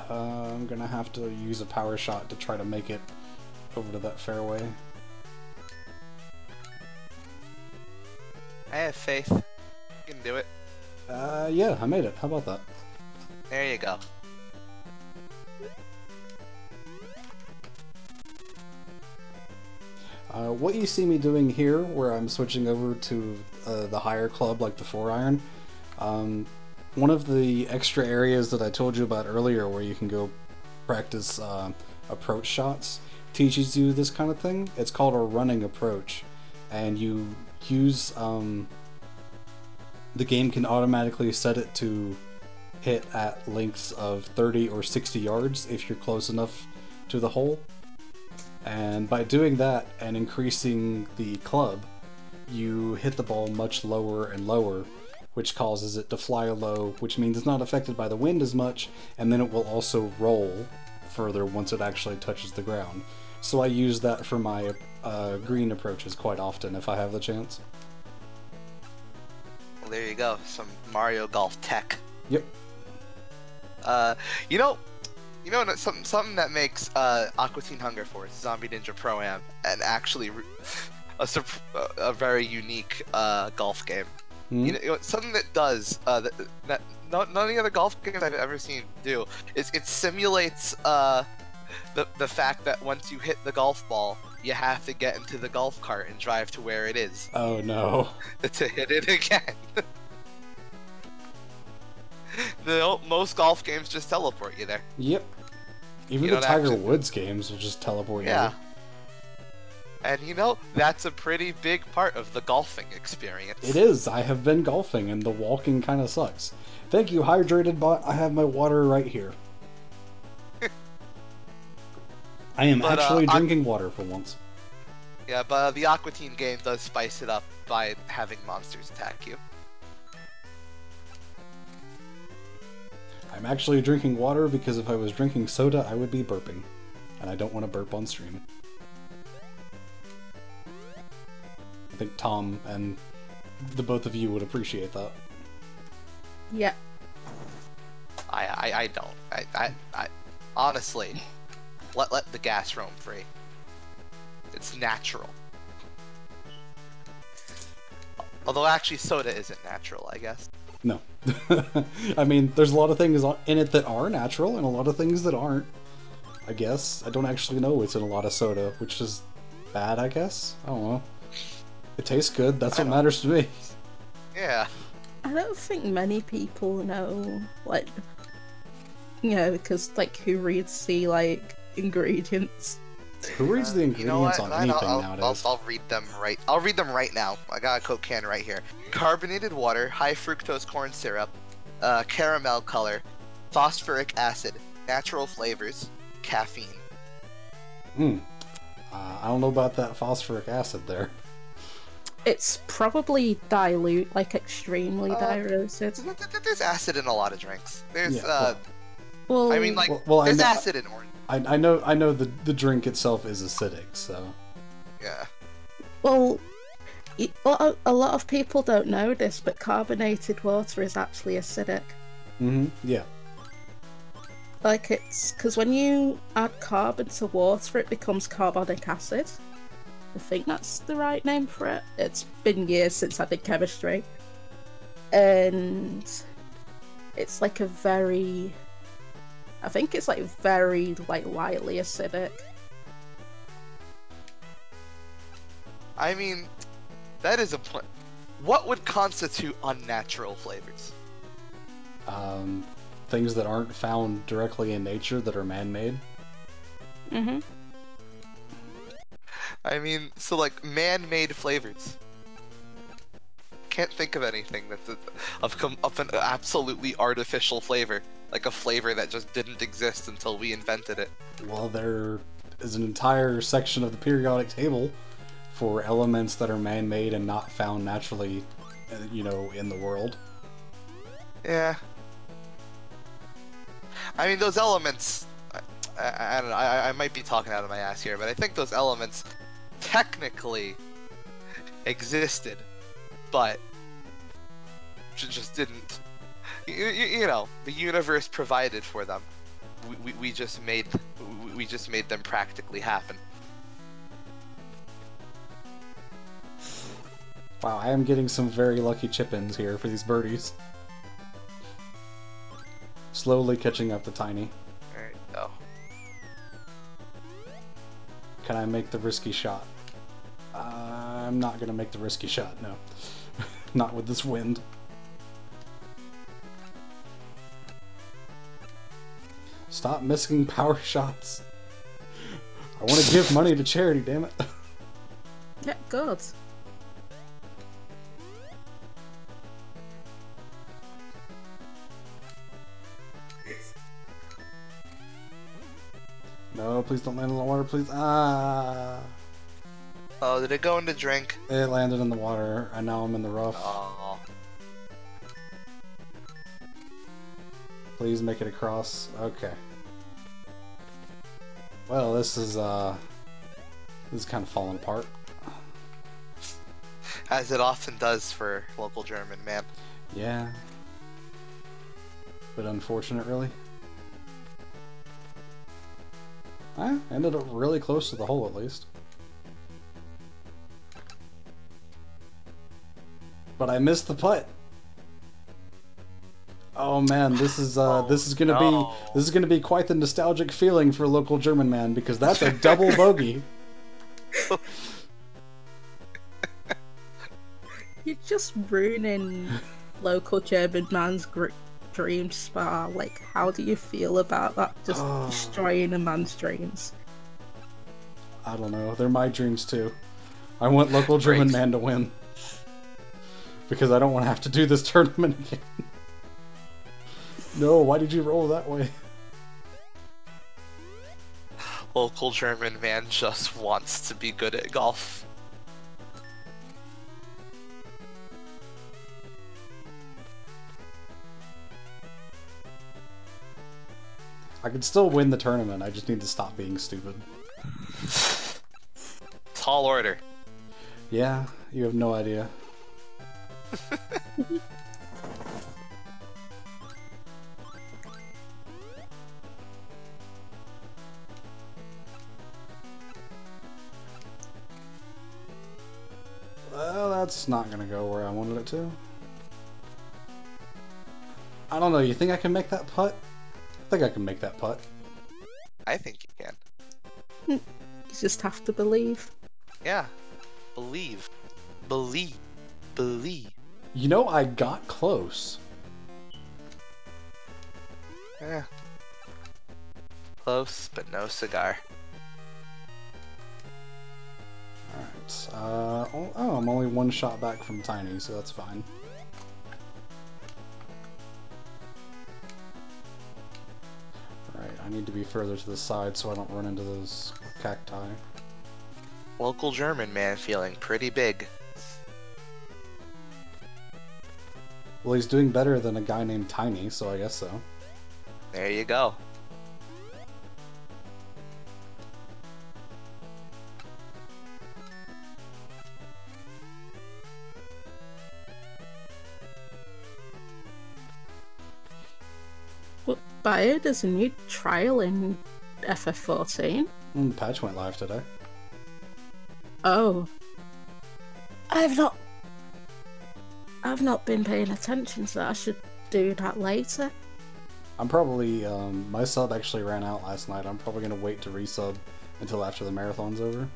I'm gonna have to use a power shot to try to make it over to that fairway. I have faith. You can do it. Yeah, I made it. How about that? There you go. What you see me doing here, where I'm switching over to the higher club, like the 4-iron, one of the extra areas that I told you about earlier where you can go practice approach shots teaches you this kind of thing. It's called a running approach, and you use the game can automatically set it to hit at lengths of 30 or 60 yards if you're close enough to the hole. And by doing that and increasing the club, you hit the ball much lower and lower, which causes it to fly low, which means it's not affected by the wind as much, and then it will also roll further once it actually touches the ground. So I use that for my green approaches quite often if I have the chance. Well, there you go. Some Mario Golf tech. Yep. You know, something that makes Aqua Teen Hunger Force, Zombie Ninja Pro-Am, and actually a very unique golf game. Mm-hmm. You know, something that does that none of the other golf games I've ever seen do is it simulates the fact that once you hit the golf ball, you have to get into the golf cart and drive to where it is. Oh no. To hit it again. Most golf games just teleport you there. Yep. Even the Tiger Woods games will just teleport you. Yeah. And you know, that's a pretty big part of the golfing experience. It is. I have been golfing and the walking kind of sucks. Thank you, Hydrated Bot. I have my water right here. I am actually drinking water for once. Yeah, but the Aqua Teen game does spice it up by having monsters attack you. I'm actually drinking water because if I was drinking soda, I would be burping. And I don't want to burp on stream. I think Tom and the both of you would appreciate that. Yeah. I don't. I honestly, let the gas roam free. It's natural. Although actually soda isn't natural, I guess. No. I mean, there's a lot of things in it that are natural and a lot of things that aren't. I guess. I don't actually know what's in a lot of soda, which is bad, I guess? I don't know. It tastes good, that's what matters to me. Yeah. I don't think many people know, like, you know, because, like, who reads the, like, ingredients? Who reads the ingredients on anything nowadays? I'll read them right. I'll read them right now. I got a Coke can right here. Carbonated water, high fructose corn syrup, caramel color, phosphoric acid, natural flavors, caffeine. I don't know about that phosphoric acid there. It's probably dilute, like extremely diluted. There's acid in a lot of drinks. There's well, I mean, like, well, there's acid in orange. I know the drink itself is acidic, so yeah. Well, a lot of people don't know this, but carbonated water is actually acidic. Yeah. Like, it's because when you add carbon to water, it becomes carbonic acid. I think that's the right name for it. It's been years since I did chemistry. And it's like I think it's like very, like, lightly acidic. I mean, that is a point. What would constitute unnatural flavors? Things that aren't found directly in nature that are man-made. I mean, so, like, man-made flavors. Can't think of anything that's of an absolutely artificial flavor. Like a flavor that just didn't exist until we invented it. Well, there is an entire section of the periodic table for elements that are man-made and not found naturally, you know, in the world. Yeah. I mean, those elements... I don't know, I might be talking out of my ass here, but I think those elements technically existed, but just didn't. You know, the universe provided for them. We just made them practically happen. Wow, I am getting some very lucky chip-ins here for these birdies. Slowly catching up to Tiny. Alright, go. Can I make the risky shot? I'm not gonna make the risky shot, no. Not with this wind. Stop missing power shots. I want to give money to charity, damn it. Yeah, good. No, please don't land in the water, please. Ah. Oh, did it go into drink? It landed in the water, and now I'm in the rough. Oh. Please make it across. Okay. Well, this is kind of falling apart. As it often does for local German, man. Yeah. But unfortunate, really. I ended up really close to the hole, at least. But I missed the putt. Oh man, this is gonna be quite the nostalgic feeling for local German man, because that's a double bogey. You're just ruining local German man's dream spa. Like, how do you feel about that? Just destroying a man's dreams. I don't know. They're my dreams too. I want local German man to win. Because I don't want to have to do this tournament again. No, why did you roll that way? Local German man just wants to be good at golf. I can still win the tournament, I just need to stop being stupid. Tall order. Yeah, you have no idea. Well, that's not gonna go where I wanted it to. I don't know, you think I can make that putt? I think I can make that putt. I think you can. You just have to believe. Yeah. Believe. Believe. Believe. You know, I got close. Yeah. Close, but no cigar. Alright, oh, I'm only one shot back from Tiny, so that's fine. Alright, I need to be further to the side so I don't run into those cacti. Local German man feeling pretty big. Well, he's doing better than a guy named Tiny, so I guess so. There you go. But Bio, there's a new trial in FF14. The patch went live today. Oh. I've not been paying attention, so I should do that later. I'm probably, my sub actually ran out last night. I'm probably gonna wait to resub until after the marathon's over.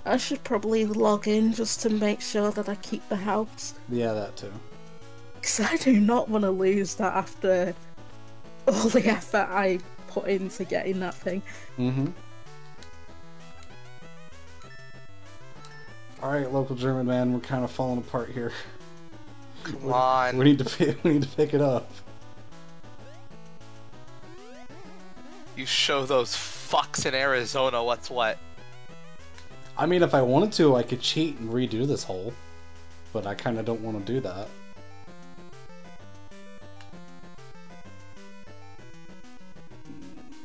I should probably log in just to make sure that I keep the house. Yeah, that too. Because I do not want to lose that after all the effort I put into getting that thing. Mm-hmm. Alright, local German man, we're kind of falling apart here. Come on. We need to pick it up. You show those fucks in Arizona what's what. I mean, if I wanted to, I could cheat and redo this hole. But I kind of don't want to do that.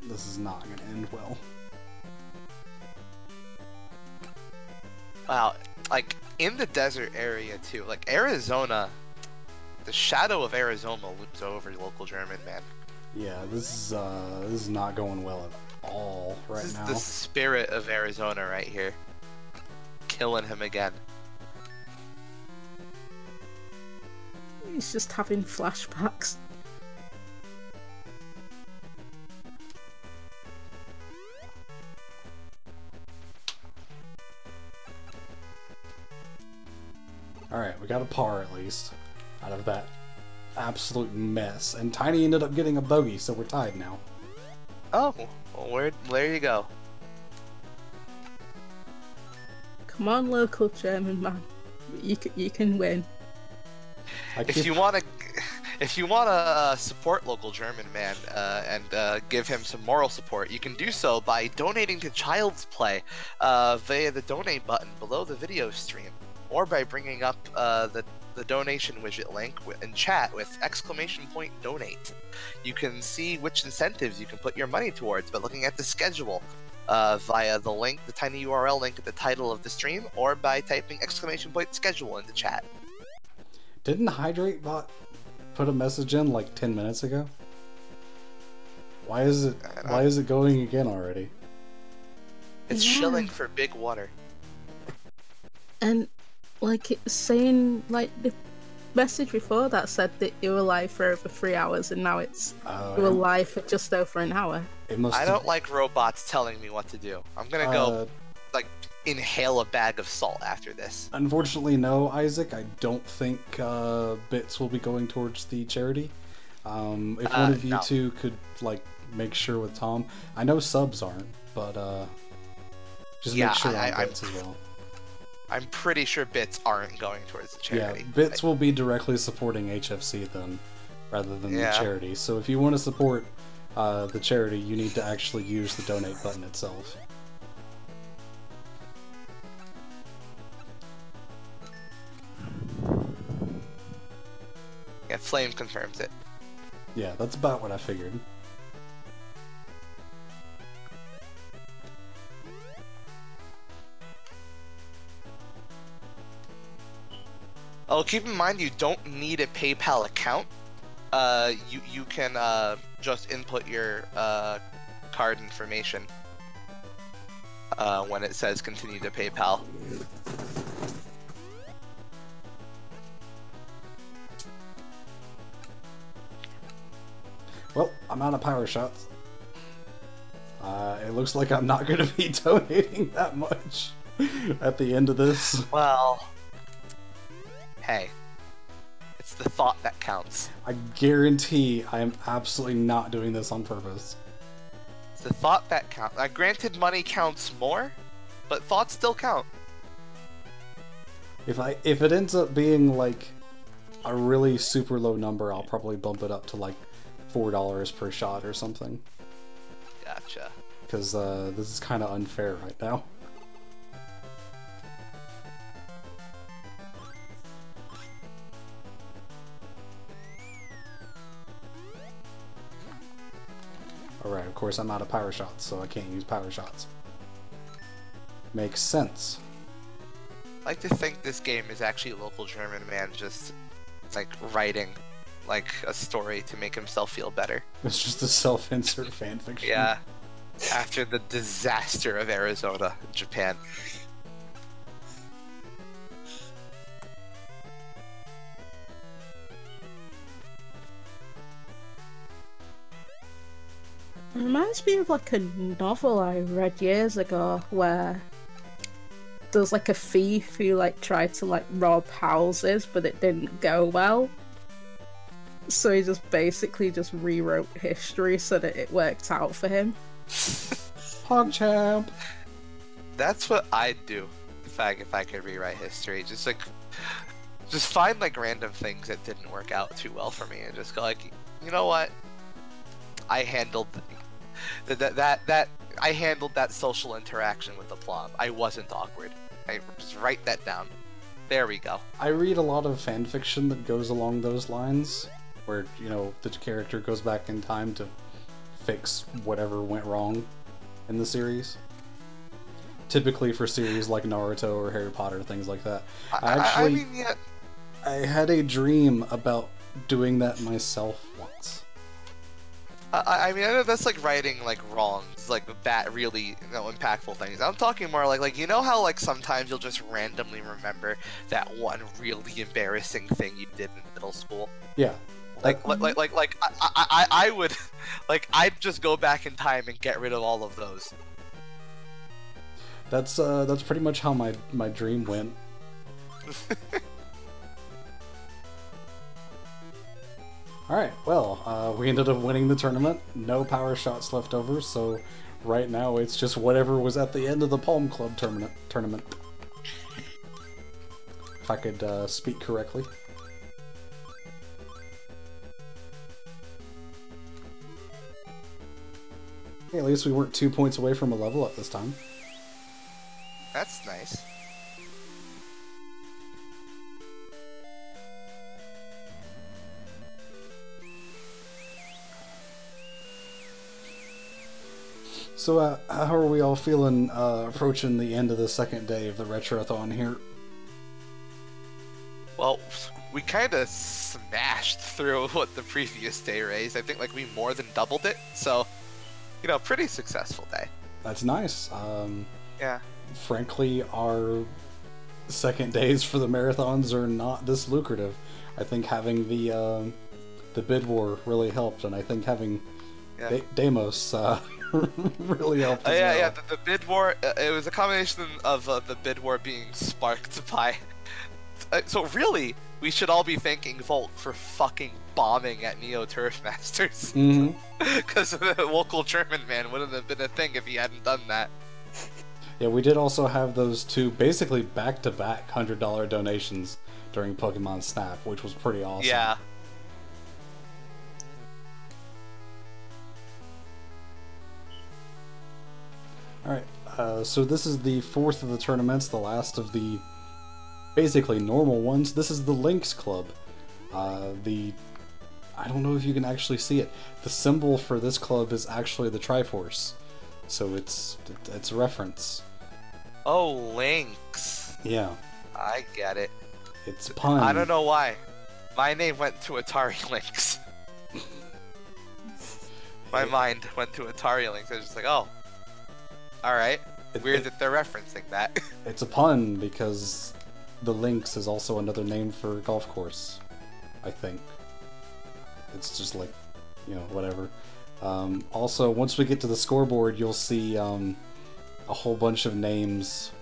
This is not going to end well. Wow, like, in the desert area, too. Like, Arizona, the shadow of Arizona loops over local German, man. Yeah, this is not going well at all right now. This is the spirit of Arizona right here. Killing him again. He's just having flashbacks. Alright, we got a par at least out of that absolute mess. And Tiny ended up getting a bogey, so we're tied now. Oh, well, there you go. Come on, local German man. You can win. If you want to support local German man and give him some moral support, you can do so by donating to Child's Play via the donate button below the video stream. or by bringing up the donation widget link in chat with !donate. You can see which incentives you can put your money towards by looking at the schedule via the link, the tiny URL link at the title of the stream, or by typing !schedule into chat. Didn't Hydrate Bot put a message in like 10 minutes ago? Why is it going again already? It's shilling for big water. And like it's saying, like the message before that said that you were live for over 3 hours, and now it's you were live for just over an hour. I don't like robots telling me what to do. I'm gonna go like inhale a bag of salt after this. Unfortunately, no, Isaac. I don't think bits will be going towards the charity. If one of you two could like make sure with Tom, I know subs aren't, but just make sure on bits as well. I'm pretty sure bits aren't going towards the charity. Yeah, bits will be directly supporting HFC then, rather than the charity. So if you want to support the charity, you need to actually use the donate button itself. Yeah, Flame confirms it. Yeah, that's about what I figured. Oh, keep in mind you don't need a PayPal account. You can just input your card information when it says continue to PayPal. Well, I'm out of power shots. It looks like I'm not going to be donating that much at the end of this. Well, hey, it's the thought that counts. I guarantee I am absolutely not doing this on purpose. It's the thought that counts. Granted, money counts more, but thoughts still count. If it ends up being like a really super low number, I'll probably bump it up to like $4 per shot or something. Gotcha. Because this is kind of unfair right now. Alright, of course I'm out of power shots, so I can't use power shots. Makes sense. I like to think this game is actually a local German man just, like, writing, like, a story to make himself feel better. It's just a self-insert fanfiction. Yeah. After the disaster of Arizona, Japan. It reminds me of like a novel I read years ago where there's like a thief who like tried to like rob houses but it didn't go well. So he just basically just rewrote history so that it worked out for him. PogChamp! That's what I'd do if I could rewrite history. Just find like random things that didn't work out too well for me and just go like, you know what? I handled I handled that social interaction with aplomb. I wasn't awkward. I just write that down. There we go. I read a lot of fanfiction that goes along those lines, where, you know, the character goes back in time to fix whatever went wrong in the series. Typically for series like Naruto or Harry Potter, things like that. I mean, yeah. I had a dream about doing that myself once. I mean, I know that's like writing like wrongs, like that really, impactful things. I'm talking more like you know how like sometimes you'll just randomly remember that one really embarrassing thing you did in middle school. Yeah. I would, like I'd just go back in time and get rid of all of those. That's pretty much how my dream went. Alright, well, we ended up winning the tournament. No power shots left over, so right now it's just whatever was at the end of the Palm Club tournament. If I could speak correctly. Hey, at least we weren't 2 points away from a level up this time. That's nice. So, how are we all feeling approaching the end of the second day of the Retrothon here? Well, we kind of smashed through what the previous day raised. I think like we more than doubled it. So, you know, pretty successful day. That's nice. Yeah. Frankly, our second days for the marathons are not this lucrative. I think having the bid war really helped, and I think having Deimos really helped as well. Yeah, the bid war, it was a combination of the bid war being sparked by... so really, we should all be thanking Volt for fucking bombing at Neo Turf Masters. Because the local German man wouldn't have been a thing if he hadn't done that. Yeah, we did also have those two basically back-to-back $100 donations during Pokemon Snap, which was pretty awesome. Yeah. Alright, so this is the fourth of the tournaments, the last of the basically normal ones. This is the Lynx Club. I don't know if you can actually see it. The symbol for this club is actually the Triforce. So it's a reference. Oh, Lynx. Yeah. I get it. It's pun. I don't know why. My name went to Atari Lynx. My mind went to Atari Lynx. I was just like, oh. Alright. Weird that they're referencing that. It's a pun because the Lynx is also another name for golf course, I think. It's just like, you know, whatever. Also, once we get to the scoreboard, you'll see a whole bunch of names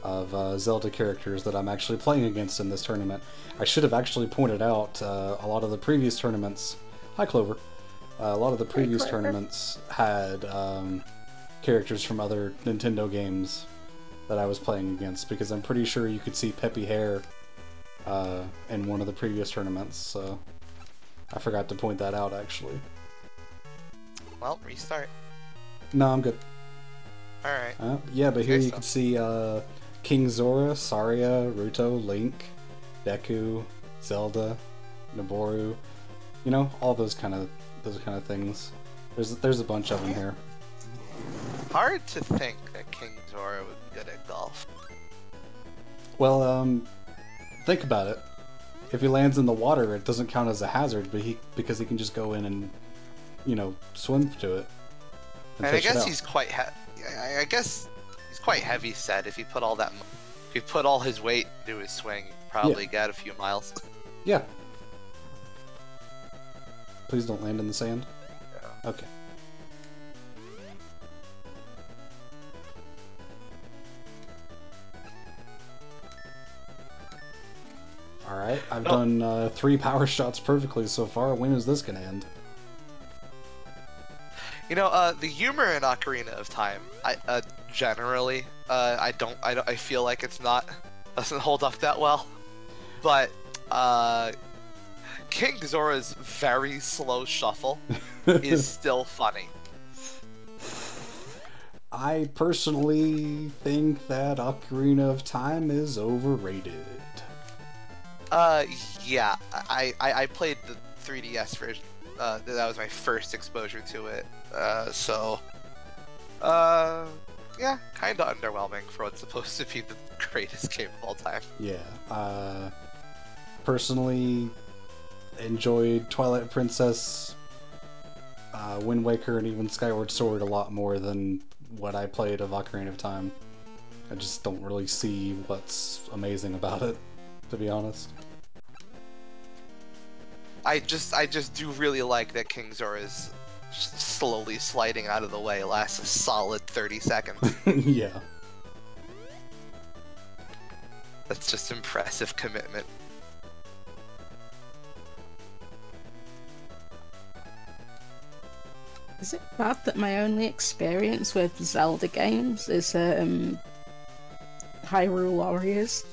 of Zelda characters that I'm actually playing against in this tournament. I should have actually pointed out a lot of the previous tournaments. Hi, Clover. A lot of the previous tournaments had characters from other Nintendo games that I was playing against, because I'm pretty sure you could see Peppy Hare in one of the previous tournaments, so I forgot to point that out, actually. Well, restart. No, I'm good. Alright. Yeah, but here you can see King Zora, Saria, Ruto, Link, Deku, Zelda, Noboru. You know, all those kind of things. There's a bunch of them here. Hard to think that King Zora would be good at golf. Well, think about it. If he lands in the water, it doesn't count as a hazard, but because he can just go in and, you know, swim to it. And I guess he's quite I guess he's quite heavy set. If he put all his weight into his swing, he'd probably get a few miles. Yeah. Please don't land in the sand. Yeah. Okay. Alright, I've done 3 power shots perfectly so far. When is this gonna end? You know, the humor in Ocarina of Time, generally, I feel like doesn't hold up that well. But, King Zora's very slow shuffle is still funny. I personally think that Ocarina of Time is overrated. Yeah, I played the 3DS version. That was my first exposure to it. Yeah, kind of underwhelming for what's supposed to be the greatest game of all time. Yeah, personally enjoyed Twilight Princess, Wind Waker, and even Skyward Sword a lot more than what I played of Ocarina of Time. I just don't really see what's amazing about it, to be honest. I just do really like that King Zora's slowly sliding out of the way lasts a solid 30 seconds. Yeah. That's just impressive commitment. Is it bad that my only experience with Zelda games is Hyrule Warriors?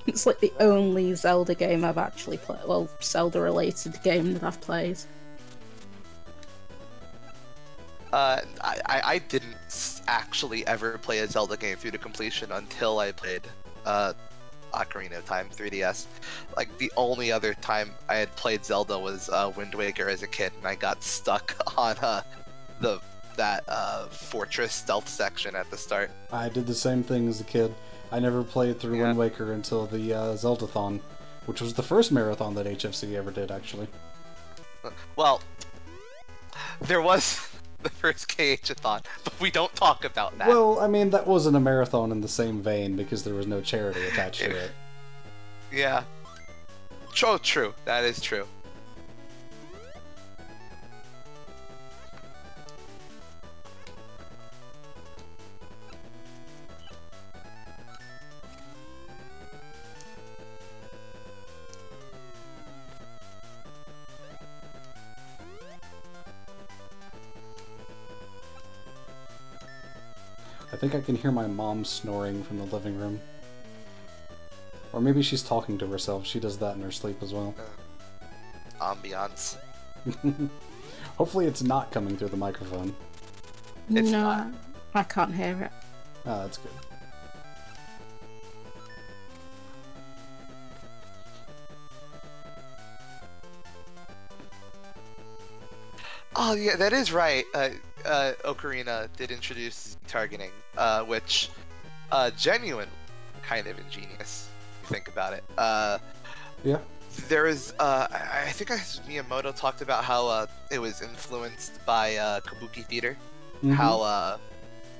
It's like the only Zelda game I've actually played. Well, Zelda-related game that I've played. I didn't actually ever play a Zelda game through to completion until I played Ocarina of Time 3DS. Like, the only other time I had played Zelda was Wind Waker as a kid, and I got stuck on that that fortress stealth section at the start. I did the same thing as a kid. I never played through Wind Waker until the Zeldathon, which was the first marathon that HFC ever did, actually. Well, there was the first KH-a-thon, but we don't talk about that. Well, I mean, that wasn't a marathon in the same vein because there was no charity attached to it. Yeah. Oh, true. That is true. I think I can hear my mom snoring from the living room. Or maybe she's talking to herself. She does that in her sleep as well. Ambiance. Hopefully it's not coming through the microphone. It's no, not. I can't hear it. Ah, that's good. Oh yeah, that is right. Ocarina did introduce targeting, which genuine, kind of ingenious. If you think about it. Yeah. There is, I think Miyamoto talked about how it was influenced by Kabuki theater. Mhm. How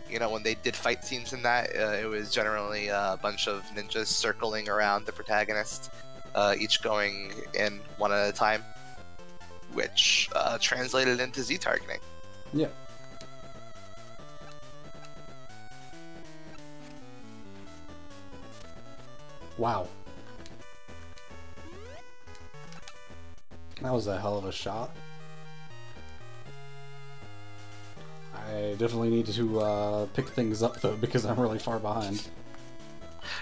you know, when they did fight scenes in that, it was generally a bunch of ninjas circling around the protagonist, each going in one at a time, which translated into Z targeting. Yeah. Wow. That was a hell of a shot. I definitely need to pick things up though because I'm really far behind.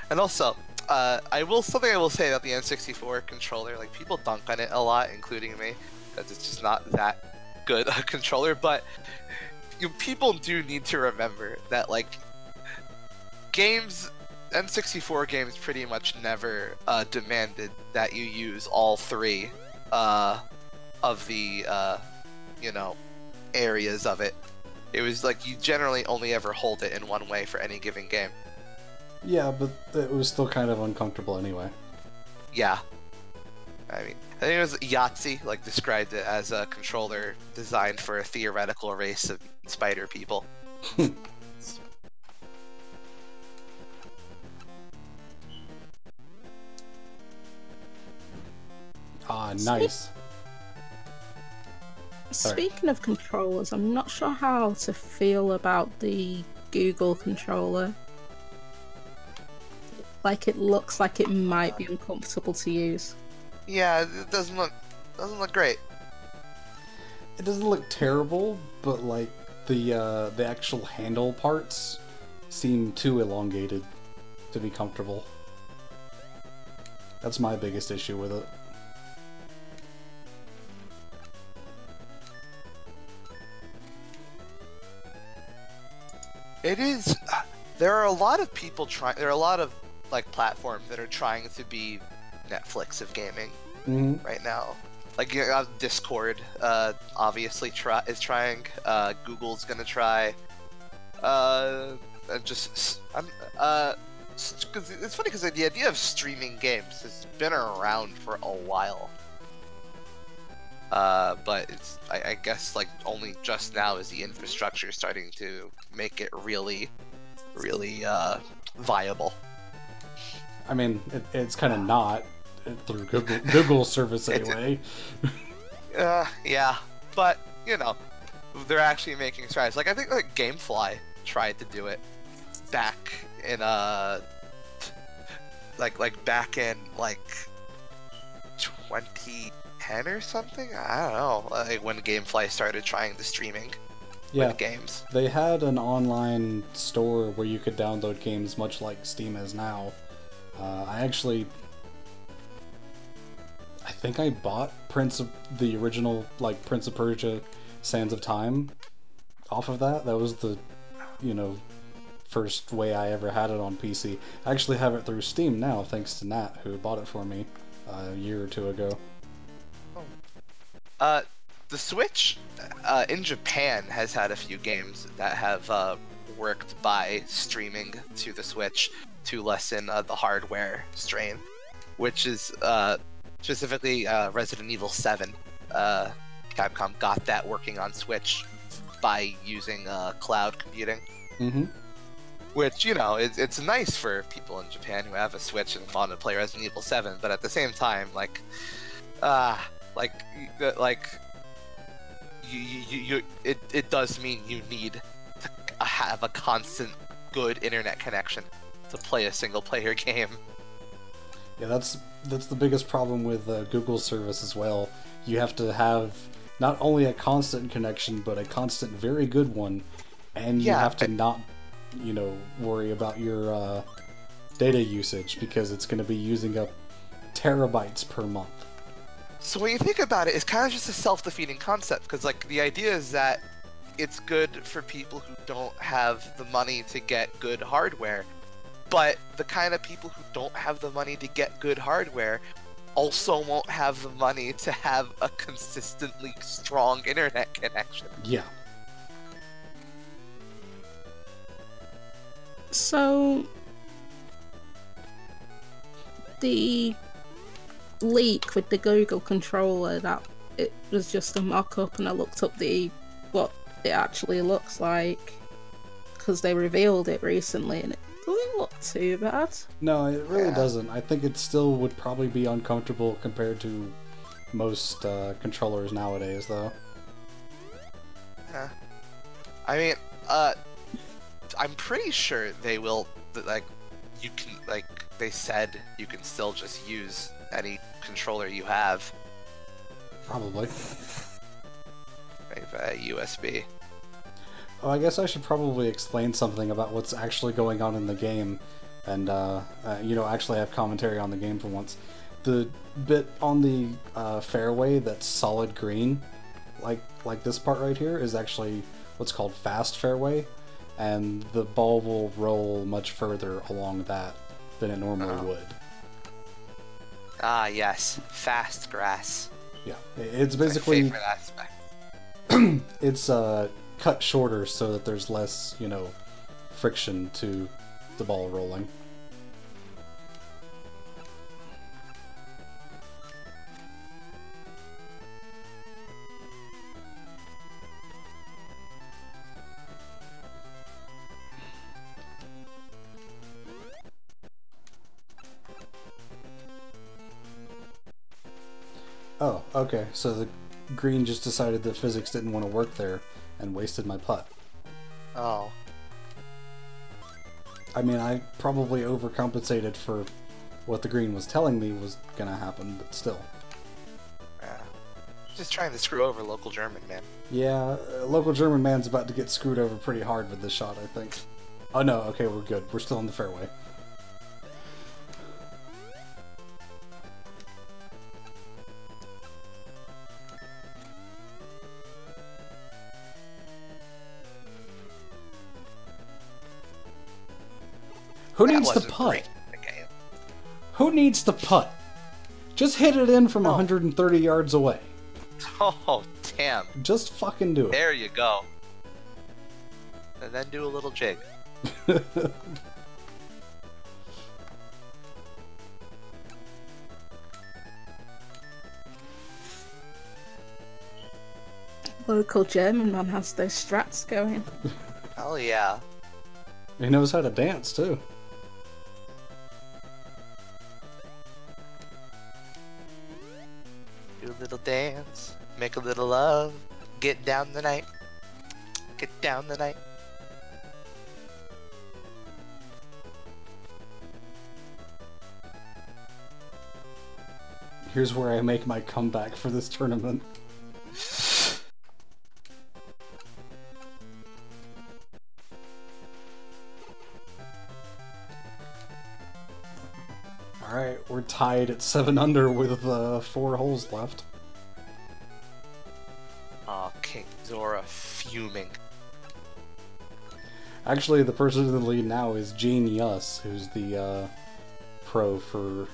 And also, something I will say about the N64 controller, like people dunk on it a lot, including me, because it's just not that good a controller. But people do need to remember that like N64 games pretty much never demanded that you use all three of the areas of it. It was like you generally only ever hold it in one way for any given game. Yeah, but it was still kind of uncomfortable anyway. Yeah. I mean, I think it was Yahtzee, like, described it as a controller designed for a theoretical race of spider people. Ah, nice. Speaking of controllers, I'm not sure how to feel about the Google controller. Like, it looks like it might be uncomfortable to use. Yeah, it doesn't look great. It doesn't look terrible, but like the actual handle parts seem too elongated to be comfortable. That's my biggest issue with it. It is. There are a lot of people trying. There are a lot of like platforms that are trying to be Netflix of gaming right now. Like Discord, obviously is trying. Google's gonna try. It's funny because the idea of streaming games has been around for a while. But it's, I guess, like, only just now is the infrastructure starting to make it really, really, viable. I mean, it's kind of not through Google's service anyway. Yeah, but, you know, they're actually making strides. Like, I think, like, Gamefly tried to do it back in, back in, like, 2010 or something? I don't know. Like when Gamefly started trying the streaming with games. They had an online store where you could download games much like Steam is now. I think I bought the original Prince of Persia Sands of Time off of that. That was the, first way I ever had it on PC. I actually have it through Steam now, thanks to Nat, who bought it for me a year or two ago. the Switch in Japan has had a few games that have worked by streaming to the Switch to lessen the hardware strain, which is specifically Resident Evil 7. Capcom got that working on Switch by using cloud computing. Mm-hmm. Which, you know, it's nice for people in Japan who have a Switch and want to play Resident Evil 7, but at the same time, it does mean you need to have a constant good internet connection to play a single player game. Yeah, that's the biggest problem with Google's service as well. You have to have not only a constant connection, but a constant, very good one, and you have to not, you know, worry about your data usage, because it's going to be using up terabytes per month. So when you think about it, it's kind of just a self-defeating concept, because like the idea is that it's good for people who don't have the money to get good hardware, but the kind of people who don't have the money to get good hardware also won't have the money to have a consistently strong internet connection. Yeah. So the leak with the Google controller, that it was just a mock-up, and I looked up what it actually looks like, because they revealed it recently, and it doesn't look too bad. No, it really doesn't. I think it still would probably be uncomfortable compared to most controllers nowadays, though. Yeah. I mean, I'm pretty sure they will, like, you can, like, they said you can still just use any controller you have. Probably. Like via USB. Oh, I guess I should probably explain something about what's actually going on in the game, and, you know, actually have commentary on the game for once. The bit on the fairway that's solid green, like this part right here, is actually what's called fast fairway, and the ball will roll much further along that than it normally would. Ah, yes. Fast grass. Yeah, it's basically... my favorite aspect. It's cut shorter so that there's less, you know, friction to the ball rolling. Oh, okay, so the green just decided that physics didn't want to work there and wasted my putt. Oh. I mean, I probably overcompensated for what the green was telling me was gonna happen, but still. Yeah. Just trying to screw over local German, man. Yeah, local German man's about to get screwed over pretty hard with this shot, I think. Oh no, okay, we're good. We're still in the fairway. Who needs the putt? Who needs the putt? Just hit it in from 130 yards away. Oh, damn. Just fucking do it. There you go. And then do a little jig. Local German man has those strats going. Hell yeah. He knows how to dance, too. Do a little dance, make a little love, get down the night. Get down the night. Here's where I make my comeback for this tournament. Alright, we're tied at 7 under with 4 holes left. Oh, King Zora fuming. Actually, the person in the lead now is Genius, who's the pro for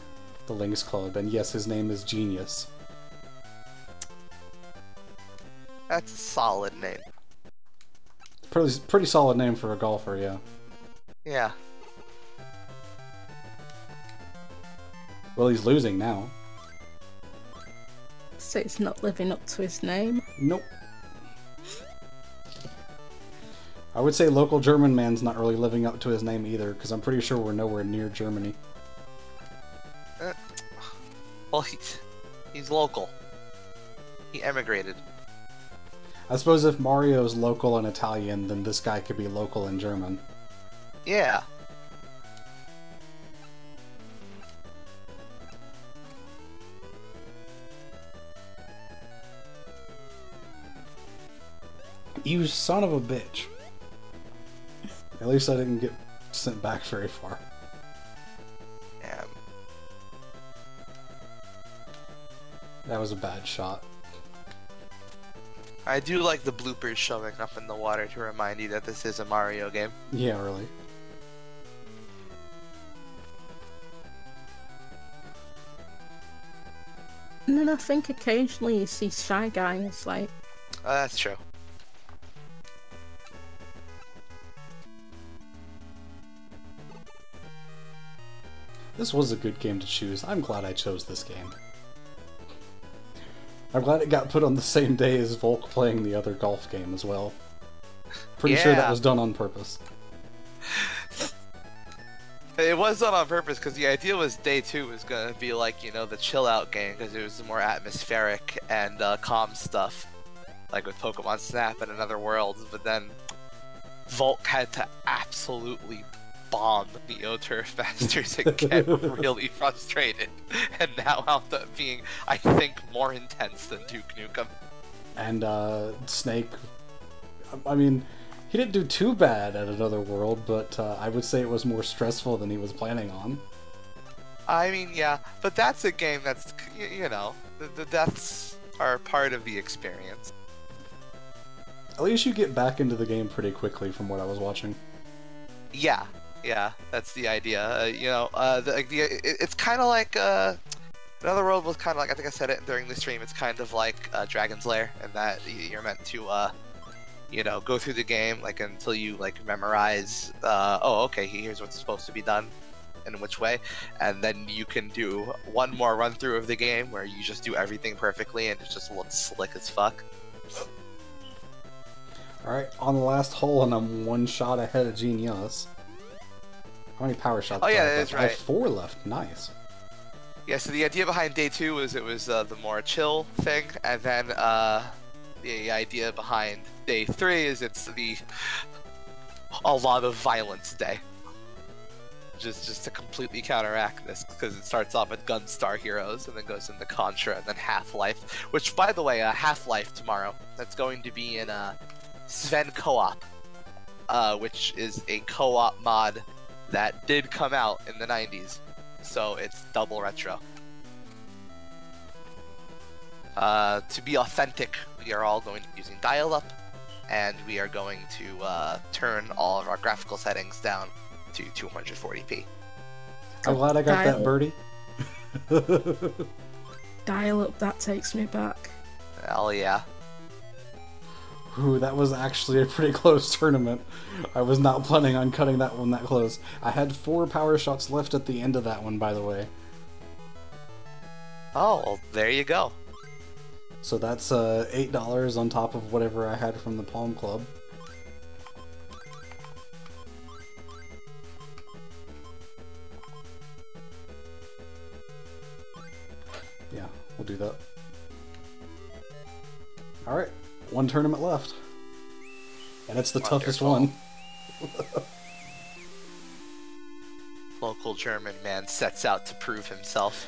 the Lynx Club, and yes, his name is Genius. That's a solid name. Pretty solid name for a golfer, yeah. Yeah. Well, he's losing now. So it's not living up to his name. Nope. I would say local German man's not really living up to his name either, because I'm pretty sure we're nowhere near Germany. Well, he's local. He emigrated. I suppose if Mario's local and Italian, then this guy could be local and German. Yeah. You son of a bitch. At least I didn't get sent back very far. Damn. That was a bad shot. I do like the bloopers showing up in the water to remind you that this is a Mario game. Yeah, really. And then I think occasionally you see Shy Guys, like... That's true. This was a good game to choose. I'm glad I chose this game. I'm glad it got put on the same day as Volk playing the other golf game as well. Pretty sure that was done on purpose. It was done on purpose because the idea was day 2 was going to be like, you know, the chill out game because it was more atmospheric and calm stuff. Like with Pokemon Snap and Another Worlds, but then Volk had to absolutely bomb the Turf Masters and get really frustrated, and now wound up being, I think, more intense than Duke Nukem. And Snake, I mean, he didn't do too bad at Another World, but I would say it was more stressful than he was planning on. I mean, yeah, but that's a game that's, you know, the deaths are part of the experience. At least you get back into the game pretty quickly from what I was watching. Yeah, that's the idea. You know, it's kind of like Another World was kind of like, I think I said it during the stream. It's kind of like Dragon's Lair, in that you're meant to, you know, go through the game like until you like memorize. Oh, okay, here's what's supposed to be done, and in which way, and then you can do one more run through of the game where you just do everything perfectly and it just looks slick as fuck. All right, on the last hole, and I'm one shot ahead of Genius. How many power shots? Oh yeah, that's right. I have 4 left. Nice. Yeah, so the idea behind day 2 was it was the more chill thing, and then the idea behind day 3 is it's a lot of violence day. Just to completely counteract this, because it starts off with Gunstar Heroes and then goes into Contra and then Half-Life, which, by the way, Half-Life tomorrow. That's going to be in Sven Co-op, which is a co-op mod that did come out in the 90s, so it's double retro. To be authentic, we are all going to be using dial-up, and we are going to turn all of our graphical settings down to 240p. I'm glad I got that birdie. Dial-up, that takes me back. Hell yeah. Ooh, that was actually a pretty close tournament. I was not planning on cutting that one that close. I had 4 power shots left at the end of that one, by the way. Oh, well, there you go. So that's $8 on top of whatever I had from the Palm Club. Yeah, we'll do that. Alright. 1 tournament left. And it's the toughest one. Local German man sets out to prove himself.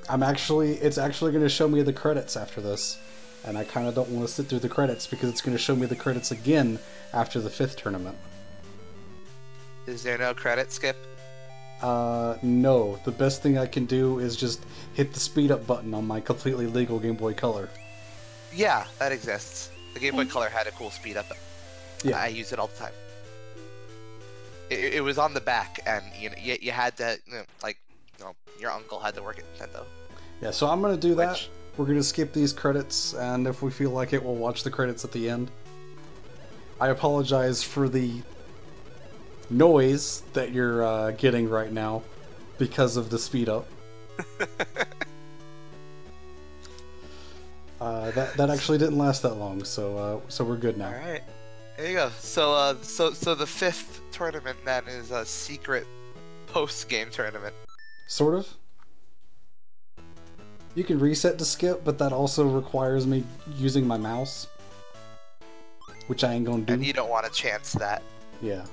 It's actually going to show me the credits after this. And I kind of don't want to sit through the credits because it's going to show me the credits again after the 5th tournament. Is there no credit skip? No. The best thing I can do is just hit the speed up button on my completely legal Game Boy Color. Yeah, that exists. The Game Boy Color had a cool speed up. Yeah. I use it all the time. It was on the back, and you had to, your uncle had to work at Nintendo. Yeah, so I'm gonna do that. we're gonna skip these credits, and if we feel like it, we'll watch the credits at the end. I apologize for the noise that you're getting right now because of the speed up. That actually didn't last that long, so we're good now. All right, there you go. So the 5th tournament then is a secret post-game tournament. Sort of. You can reset to skip, but that also requires me using my mouse, which I ain't gonna do. And you don't want to chance that. Yeah.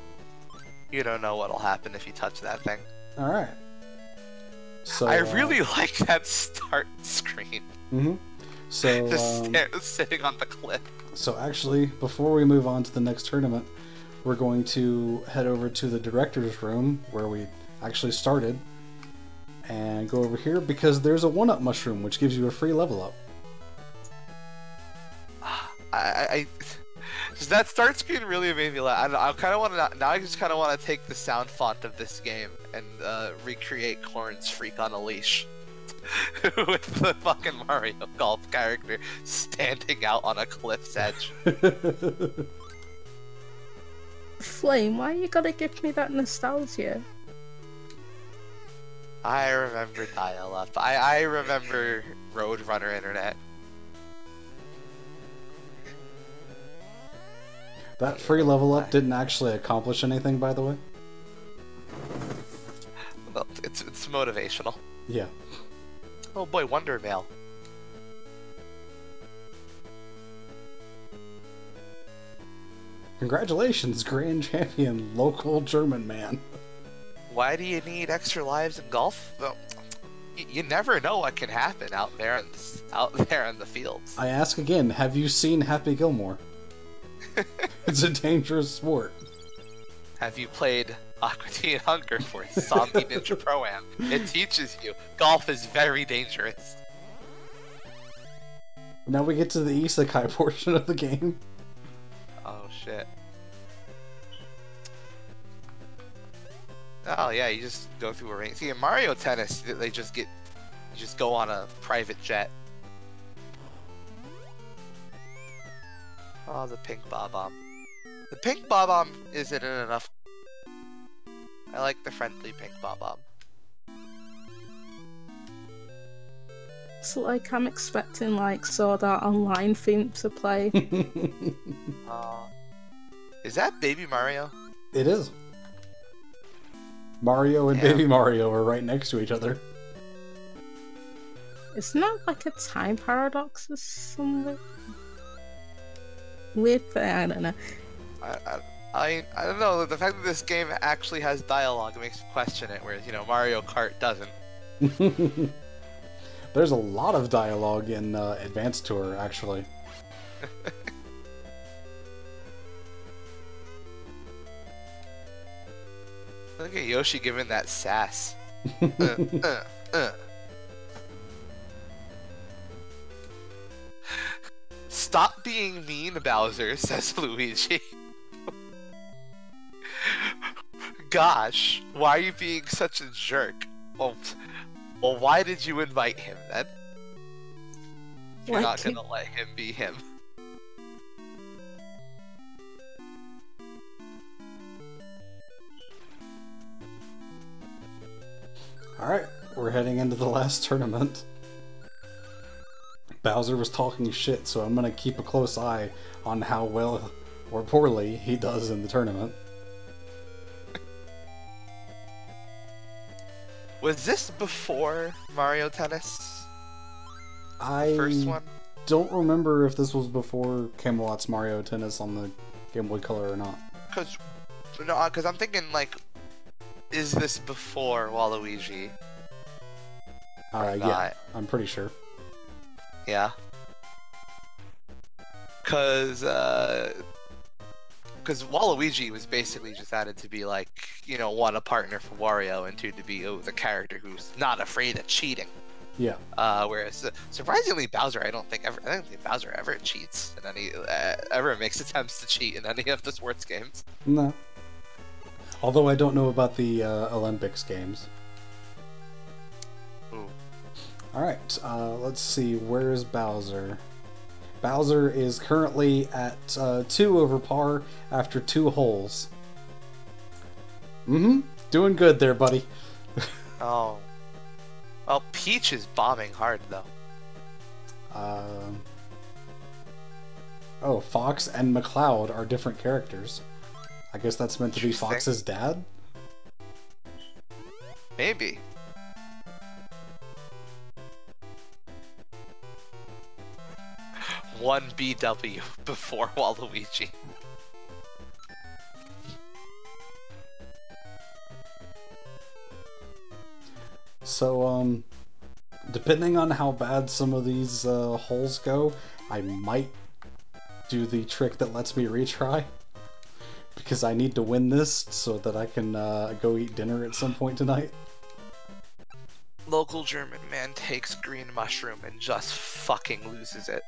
You don't know what'll happen if you touch that thing. All right. So I really like that start screen. Mm-hmm. So Just sitting on the cliff. So actually, before we move on to the next tournament, we're going to head over to the director's room where we actually started, and go over here because there's a 1-up mushroom which gives you a free level up. Does that start screen really made me laugh? I kind of want to now. I just kind of want to take the sound font of this game and recreate Corn's Freak on a Leash with the fucking Mario Golf character standing out on a cliff's edge. Flame, why you gotta give me that nostalgia? I remember dial-up. I remember Roadrunner Internet. That free level up didn't actually accomplish anything, by the way. Well, it's motivational. Yeah. Oh boy, Wonder Mail. Congratulations, Grand Champion, local German man. Why do you need extra lives in golf? Well, you never know what can happen out there in the fields. I ask again, have you seen Happy Gilmore? It's a dangerous sport. Have you played Aqua Teen Hunger Force Zombie Ninja Pro-Am? It teaches you golf is very dangerous. Now we get to the isekai portion of the game. Oh shit. Oh yeah, you just go through a ring. See, in Mario Tennis, you just go on a private jet. Oh, the pink Bob-omb. The pink Bob-omb isn't enough. I like the friendly pink Bob-omb. So, like, I'm expecting, like, Sword Art Online theme to play. Is that Baby Mario? It is. Mario and Baby Mario are right next to each other. Isn't that, like, a time paradox or something? Weird thing, I don't know. I don't know. The fact that this game actually has dialogue makes you question it, whereas, Mario Kart doesn't. There's a lot of dialogue in Advanced Tour, actually. Look at Yoshi giving that sass. Stop being mean, Bowser, says Luigi. Gosh, why are you being such a jerk? Well, why did you invite him then? You're not gonna let him be him. Alright, we're heading into the last tournament. Bowser was talking shit, so I'm gonna keep a close eye on how well or poorly he does in the tournament. Was this before Mario Tennis? I First one? don't remember if this was before Camelot's Mario Tennis on the Game Boy Color or not. Because I'm thinking, like, is this before Waluigi? Yeah, I'm pretty sure. Yeah. Because Waluigi was basically just added to be, like, one, a partner for Wario, and two, to be the character who's not afraid of cheating. Yeah. Whereas, surprisingly, Bowser, I don't think Bowser ever cheats in any, ever makes attempts to cheat in any of the sports games. No. Although I don't know about the Olympics games. Ooh. Alright, let's see, where is Bowser? Bowser is currently at 2 over par after 2 holes. Doing good there, buddy. Oh. Well, Peach is bombing hard, though. Oh, Fox and McCloud are different characters. I guess that's meant to be Fox's dad? Maybe. One BW before Waluigi. So, depending on how bad some of these holes go, I might do the trick that lets me retry. Because I need to win this so that I can go eat dinner at some point tonight. Local German man takes green mushroom and just fucking loses it.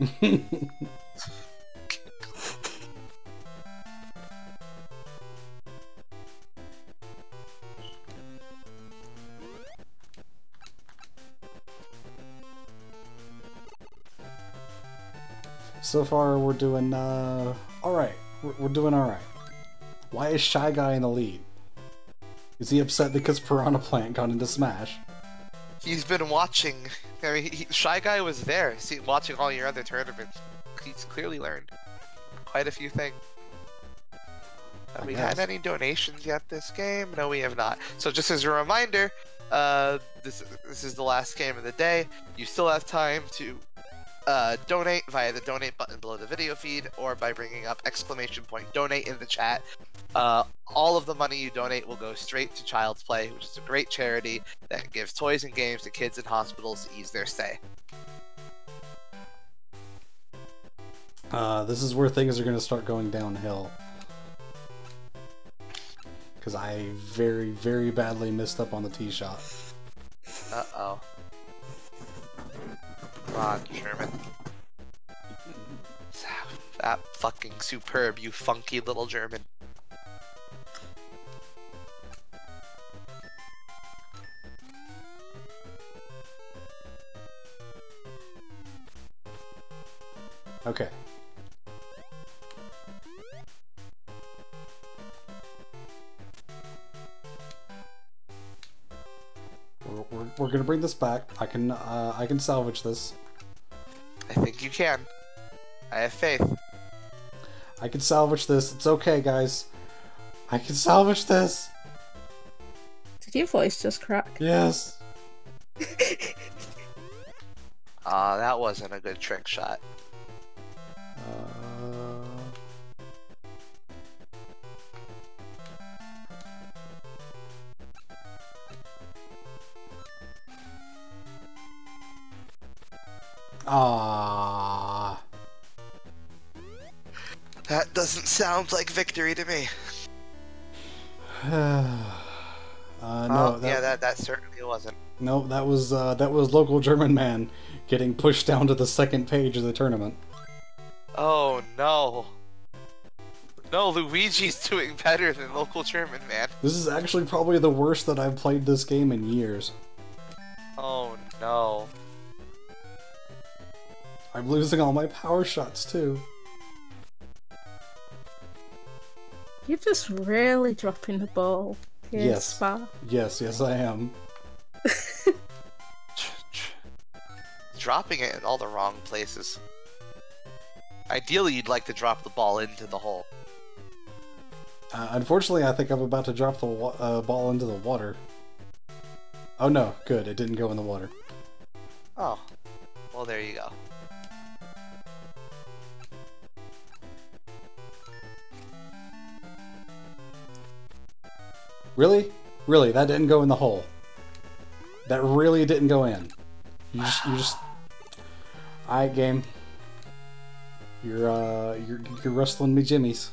So far, we're doing alright. We're doing alright. Why is Shy Guy in the lead? Is he upset because Piranha Plant got into Smash? He's been watching. I mean, Shy Guy was there, watching all your other tournaments. He's clearly learned quite a few things. Have we had any donations yet this game? No, we have not. So just as a reminder, this is the last game of the day. You still have time to donate via the donate button below the video feed or by bringing up !donate in the chat. All of the money you donate will go straight to Child's Play, which is a great charity that gives toys and games to kids in hospitals to ease their stay. This is where things are going to start going downhill. Because I very, very badly messed up on the tee shot. Uh-oh. Come on, Sherman. That fucking superb, you funky little German. Okay. We're gonna bring this back. I can salvage this. I think you can. I have faith. I can salvage this. It's okay, guys. I can salvage this. Did your voice just crack? Yes. That wasn't a good trick shot. That doesn't sound like victory to me. No, that certainly wasn't. No, that was local German man getting pushed down to the second page of the tournament. Oh no. No, Luigi's doing better than local German man. This is actually probably the worst that I've played this game in years. Oh no. I'm losing all my power shots too. You're just really dropping the ball. Yes. Spa. Yes, I am. Dropping it in all the wrong places. Ideally, you'd like to drop the ball into the hole. Unfortunately, I think I'm about to drop the ball into the water. Oh no, good, it didn't go in the water. Oh, well there you go. Really? Really, that didn't go in the hole. That really didn't go in. You just... Alright, game. You're wrestling me jimmies.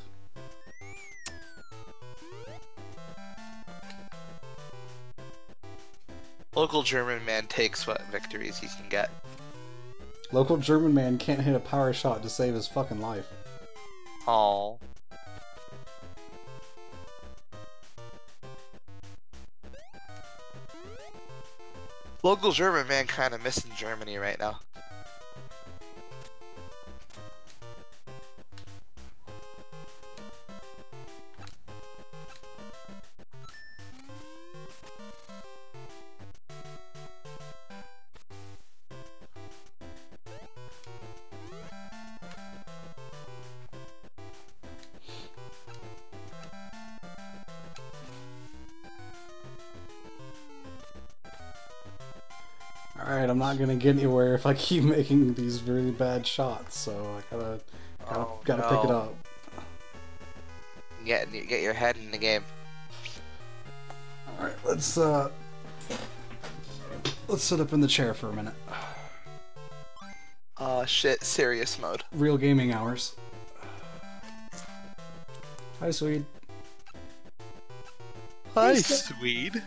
Local German man takes what victories he can get. Local German man can't hit a power shot to save his fucking life. Oh. Local German man kind of missing Germany right now. Alright, I'm not gonna get anywhere if I keep making these really bad shots, so I gotta pick it up. Get your head in the game. Alright, let's sit up in the chair for a minute. Oh shit, serious mode. Real gaming hours. Hi, Swede. Hi, Swede.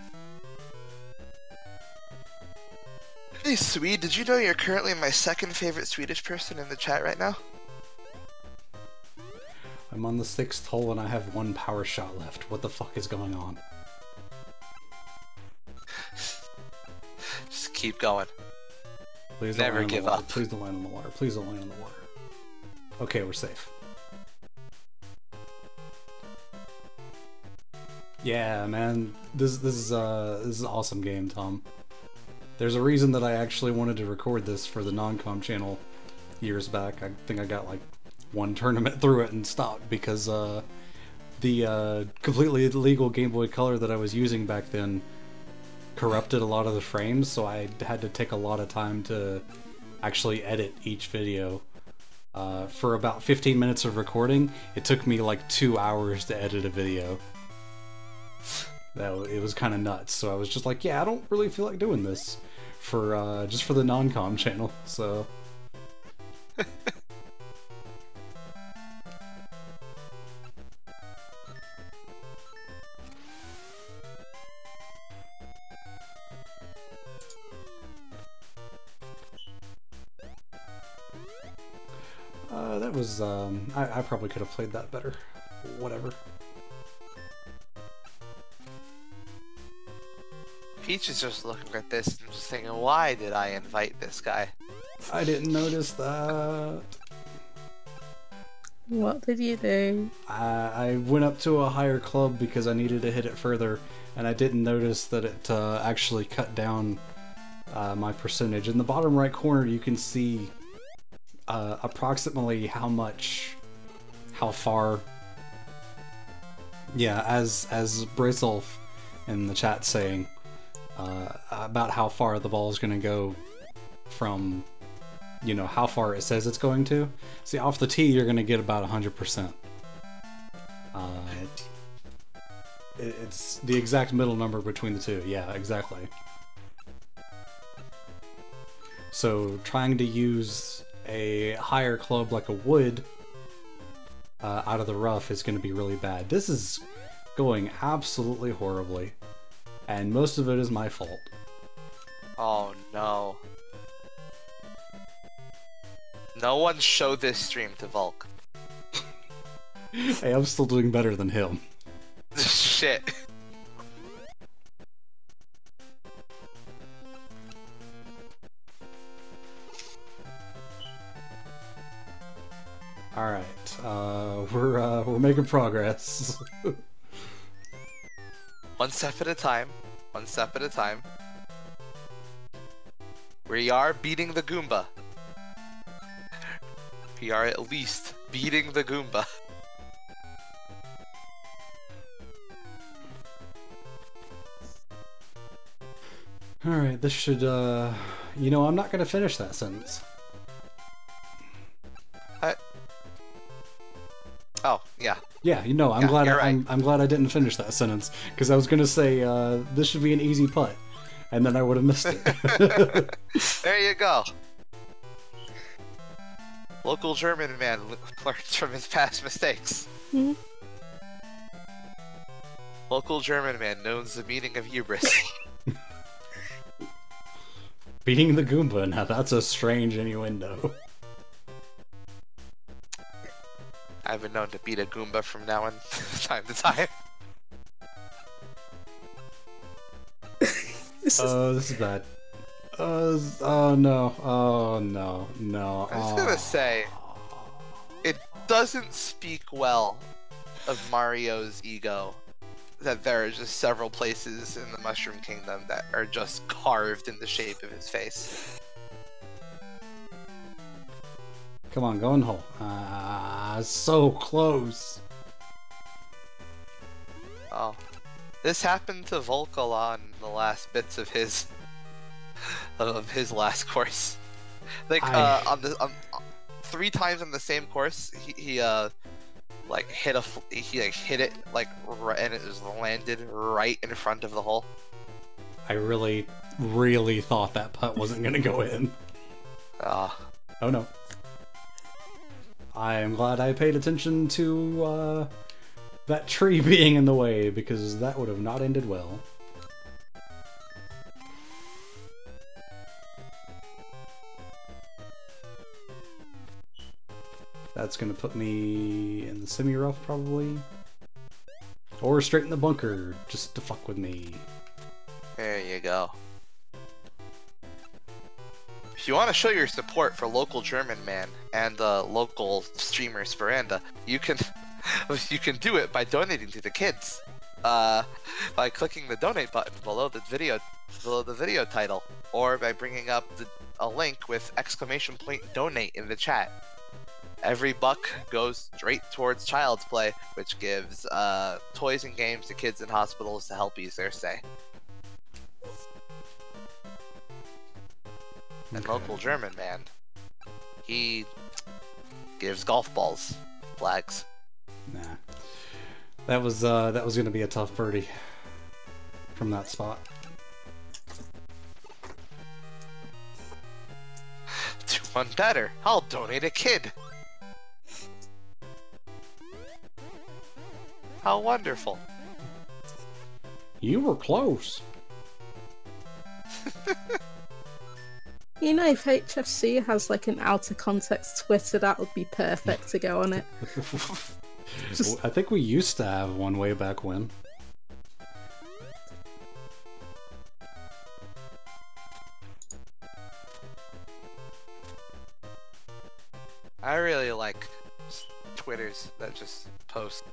Hey, Swede, did you know you're currently my second favorite Swedish person in the chat right now? I'm on the 6th hole and I have 1 power shot left. What the fuck is going on? Just keep going. Please don't Never land on the give water. up. Please don't land on the water. Please don't land on the water. Okay, we're safe. Yeah, man. This is an awesome game, Tom. There's a reason that I actually wanted to record this for the non-com channel years back. I think I got like 1 tournament through it and stopped because the completely illegal Game Boy Color that I was using back then corrupted a lot of the frames, so I had to take a lot of time to actually edit each video. For about 15 minutes of recording, it took me like 2 hours to edit a video. It was kind of nuts, so I was just like, yeah, I don't really feel like doing this for just for the non-com channel, so... that was, I probably could have played that better. Whatever. Peach is just looking at this and just thinking, why did I invite this guy? I didn't notice that. What did you do? I went up to a higher club because I needed to hit it further, and I didn't notice that it actually cut down my percentage. In the bottom right corner, you can see approximately how far. Yeah, as Brizolf in the chat saying about how far the ball is going to go from, you know, how far it says it's going to. See, off the tee, you're going to get about 100%. It's the exact middle number between the two. Yeah, exactly. So trying to use a higher club like a wood out of the rough is going to be really bad. This is going absolutely horribly, and most of it is my fault. Oh no. No one showed this stream to Volk. Hey, I'm still doing better than him. Shit. Alright, we're making progress. One step at a time. One step at a time. We are beating the Goomba. We are at least beating the Goomba. Alright, this should, you know, I'm not gonna finish that sentence. Oh, yeah. Yeah, you know, I'm Yeah, glad you're right. I'm glad I didn't finish that sentence, because I was gonna say, this should be an easy putt, and then I would have missed it. There you go. Local German man learns from his past mistakes. Hmm? Local German man knows the meaning of hubris. Beating the Goomba, now that's a strange innuendo. I've been known to beat a Goomba from now on time to time. Oh, this is bad. Oh no. Oh no. No. I was gonna say, it doesn't speak well of Mario's ego that there are just several places in the Mushroom Kingdom that are just carved in the shape of his face. Come on, go in the hole. So close. Oh. This happened to Volkalon in the last bits of his last course. Like on 3 times on the same course, he hit it and it just landed right in front of the hole. I really, really thought that putt wasn't gonna go in. Oh no. I am glad I paid attention to that tree being in the way, because that would have not ended well. That's gonna put me in the semi-rough, probably. Or straight in the bunker, just to fuck with me. There you go. If you want to show your support for local German man and local streamers Veranda, you can do it by donating to the kids. By clicking the donate button below the video title, or by bringing up a link with !donate in the chat. Every buck goes straight towards Child's Play, which gives toys and games to kids in hospitals to help ease their stay. And local German man, he gives golf balls, flags. Nah, that was gonna be a tough birdie from that spot. Do one better. I'll donate a kid. How wonderful. You were close. You know, if HFC has like an out of context Twitter, that would be perfect to go on it. I think we used to have one way back when. I really like Twitters that just post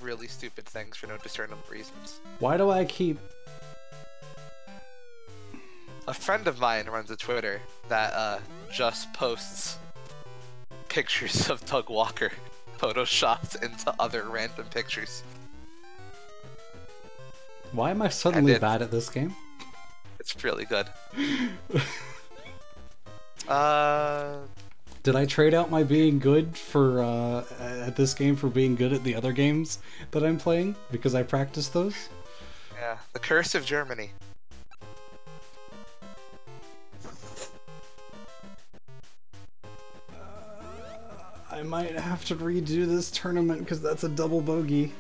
really stupid things for no discernible reasons. Why do I keep... A friend of mine runs a Twitter that just posts pictures of Doug Walker photoshopped into other random pictures. Why am I suddenly bad at this game? It's really good. Did I trade out my being good for at this game for being good at the other games that I'm playing? Because I practiced those? Yeah, the curse of Germany. I might have to redo this tournament because that's a double bogey.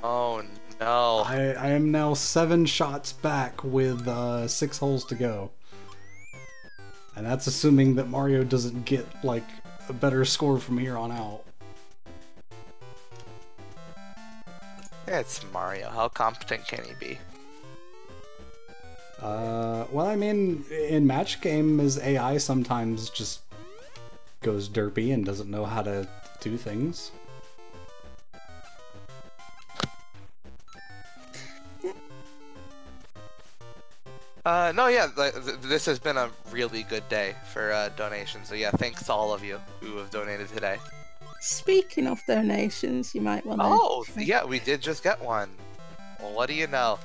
Oh no. I am now 7 shots back with 6 holes to go. And that's assuming that Mario doesn't get, like, a better score from here on out. It's Mario. How competent can he be? Well, I mean, in match game, his AI sometimes just goes derpy and doesn't know how to do things. No, yeah, this has been a really good day for donations. So yeah, thanks to all of you who have donated today. Speaking of donations, you might want to... Oh, yeah, we did just get one. Well, what do you know?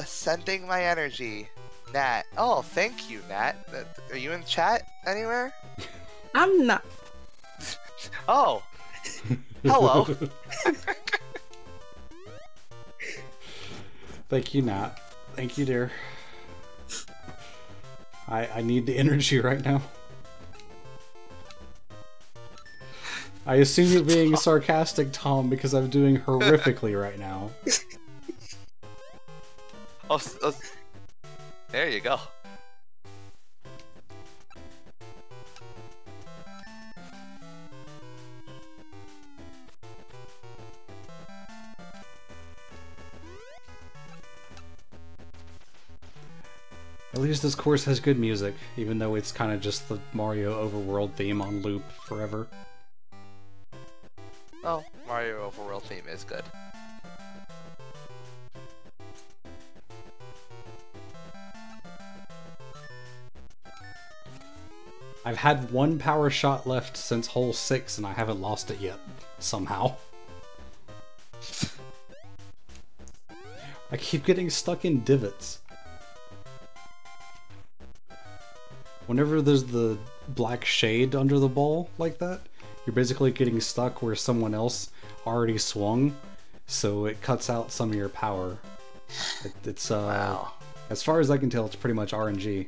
Sending my energy. Nat. Oh, thank you, Nat. Are you in chat anywhere? I'm not. Oh. Hello. Thank you, Nat. Thank you, dear. I need the energy right now. I assume you're being sarcastic, Tom, because I'm doing horrifically right now. Oh, there you go. At least this course has good music, even though it's kind of just the Mario Overworld theme on loop forever. Oh, Mario Overworld theme is good. I've had one power shot left since hole 6 and I haven't lost it yet, somehow. I keep getting stuck in divots. Whenever there's the black shade under the ball like that, you're basically getting stuck where someone else already swung, so it cuts out some of your power. It's Wow. As far as I can tell, it's pretty much RNG.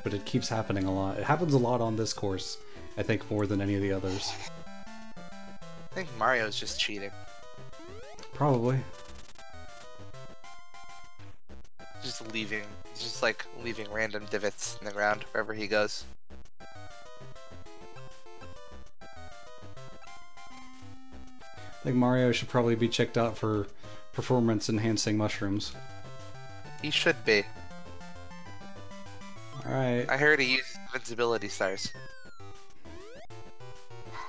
But it keeps happening a lot. It happens a lot on this course, I think, more than any of the others. I think Mario's just cheating. Probably. Just leaving random divots in the ground wherever he goes. I think Mario should probably be checked out for performance-enhancing mushrooms. He should be. Alright. I heard he uses invincibility stars.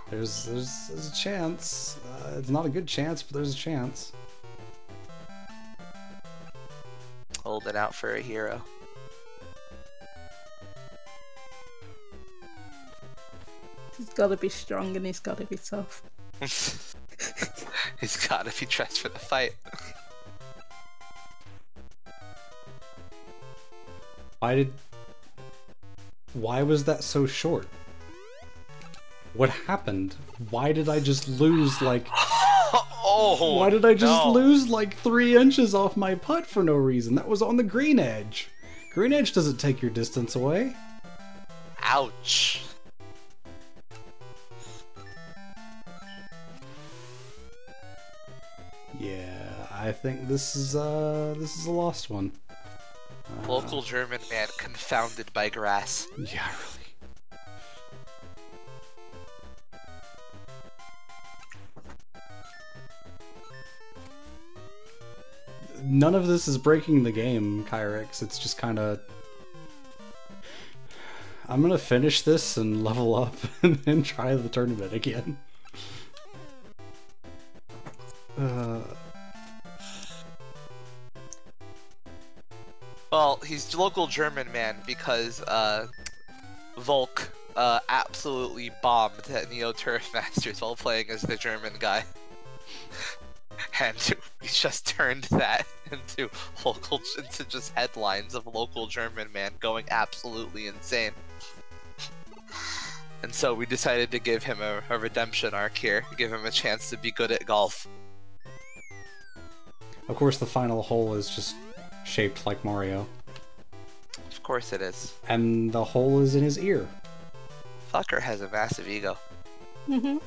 There's a chance. It's not a good chance, but there's a chance. Holding out for a hero. He's gotta be strong and he's gotta be tough. He's gotta be dressed for the fight. Why was that so short? What happened? Why did I just lose like... Oh, Why did I just no. lose like 3 inches off my putt for no reason? That was on the green edge. Green edge doesn't take your distance away. Ouch. Yeah, I think this is a lost one. Local German man confounded by grass. Yeah, really. None of this is breaking the game, Kyrex. It's just kind of... I'm gonna finish this and level up and then try the tournament again. Well, he's local German man because Volk absolutely bombed at Neo Turf Masters while playing as the German guy. And we just turned that into just headlines of local German man going absolutely insane. And so we decided to give him a redemption arc here, give him a chance to be good at golf. Of course, the final hole is just shaped like Mario. Of course it is. And the hole is in his ear. Fucker has a massive ego. Mm-hmm.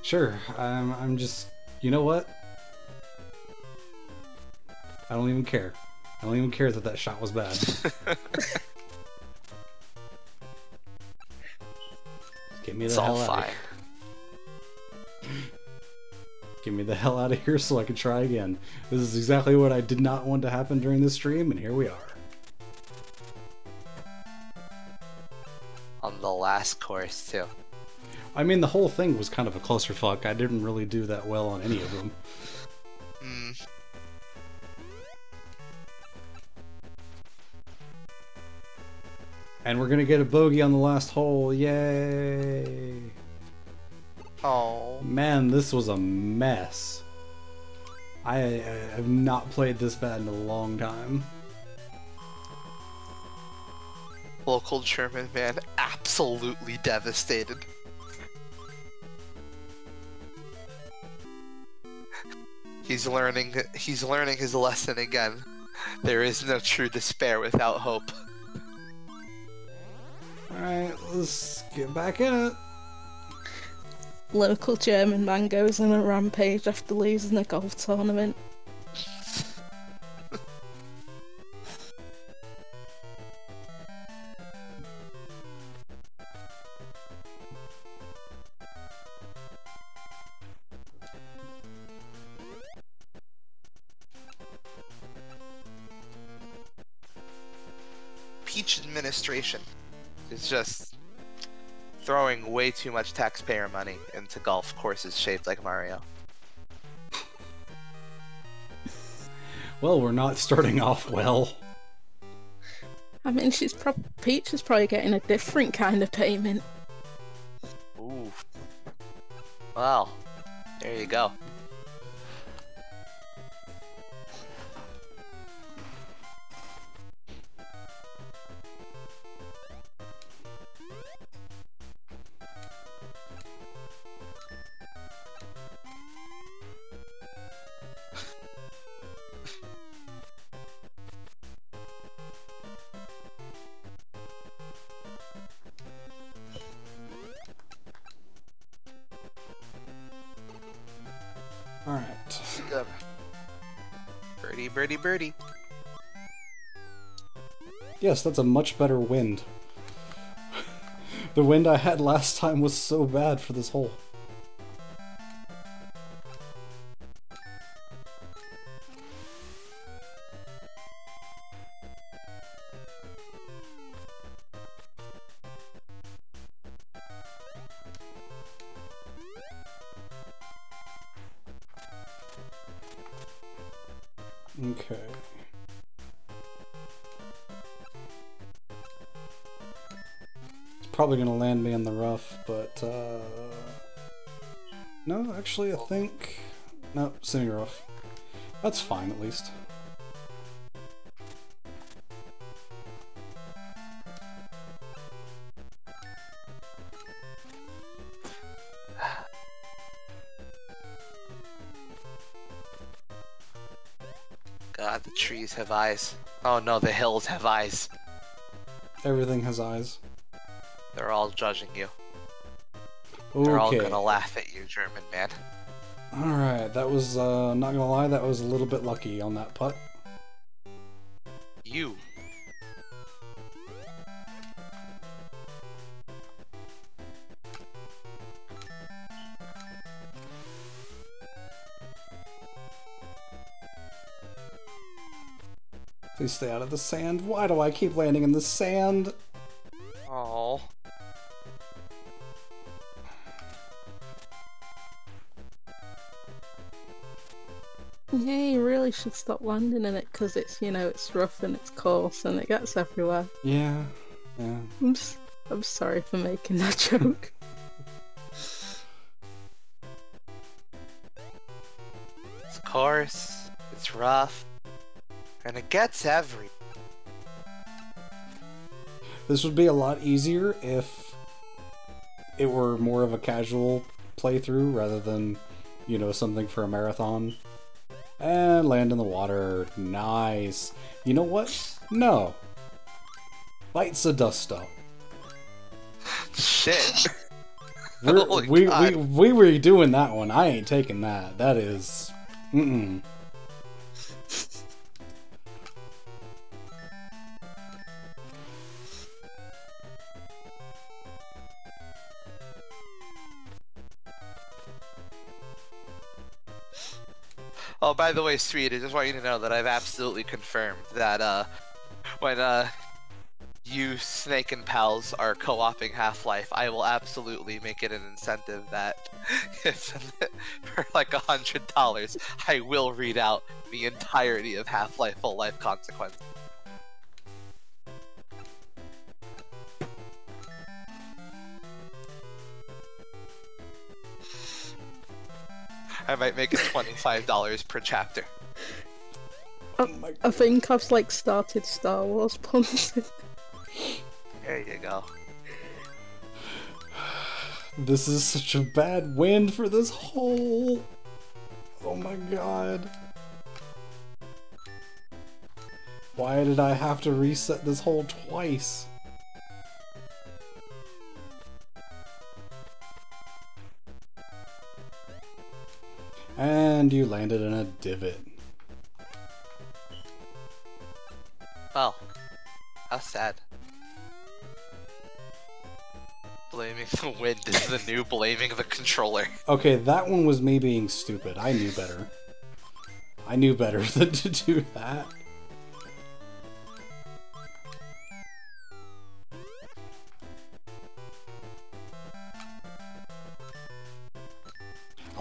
Sure, I'm just... You know what? I don't even care. I don't even care that that shot was bad. Get me the It's all hell out of fine. here. Get me the hell out of here so I can try again. This is exactly what I did not want to happen during this stream, and here we are. On the last course, too. I mean, the whole thing was kind of a clusterfuck. I didn't really do that well on any of them. And we're gonna get a bogey on the last hole. Yay! Oh. Man, this was a mess. I have not played this bad in a long time. Local German man absolutely devastated. He's learning his lesson again. There is no true despair without hope. Alright, let's get back in it. Local German man goes on a rampage after losing a golf tournament. Peach administration is just throwing way too much taxpayer money into golf courses shaped like Mario. Well, we're not starting off well. I mean, Peach is probably getting a different kind of payment. Ooh. Well, there you go. Alright. Good. Birdie, birdie. Yes, that's a much better wind. The wind I had last time was so bad for this hole. Okay. It's probably gonna land me in the rough, but no, actually I think no, semi-rough. That's fine at least. God, the trees have eyes. Oh no, the hills have eyes. Everything has eyes. They're all judging you. Okay. They're all gonna laugh at you, German man. Alright, that was, not gonna lie, that was a little bit lucky on that putt. You. Please stay out of the sand. Why do I keep landing in the sand? Oh. Yeah, you really should stop landing in it because it's, you know, it's rough and it's coarse and it gets everywhere. Yeah, yeah. I'm sorry for making that joke. It's coarse, it's rough, and it gets every. This would be a lot easier if it were more of a casual playthrough rather than, you know, something for a marathon. And land in the water. Nice. You know what? No. Bites the dust up. Shit. We were doing that one. I ain't taking that. That is... Mm-mm. Oh, by the way, Sweet, I just want you to know that I've absolutely confirmed that when you, Snake, and Pals are co-oping Half-Life, I will absolutely make it an incentive that for like $100, I will read out the entirety of Half-Life Full Life Consequence. I might make it $25 per chapter. I think I've like started Star Wars puns. There you go. This is such a bad wind for this hole. Oh my god. Why did I have to reset this hole twice? And you landed in a divot. Well, how sad. Blaming the wind is the new blaming the controller. Okay, that one was me being stupid. I knew better. I knew better than to do that.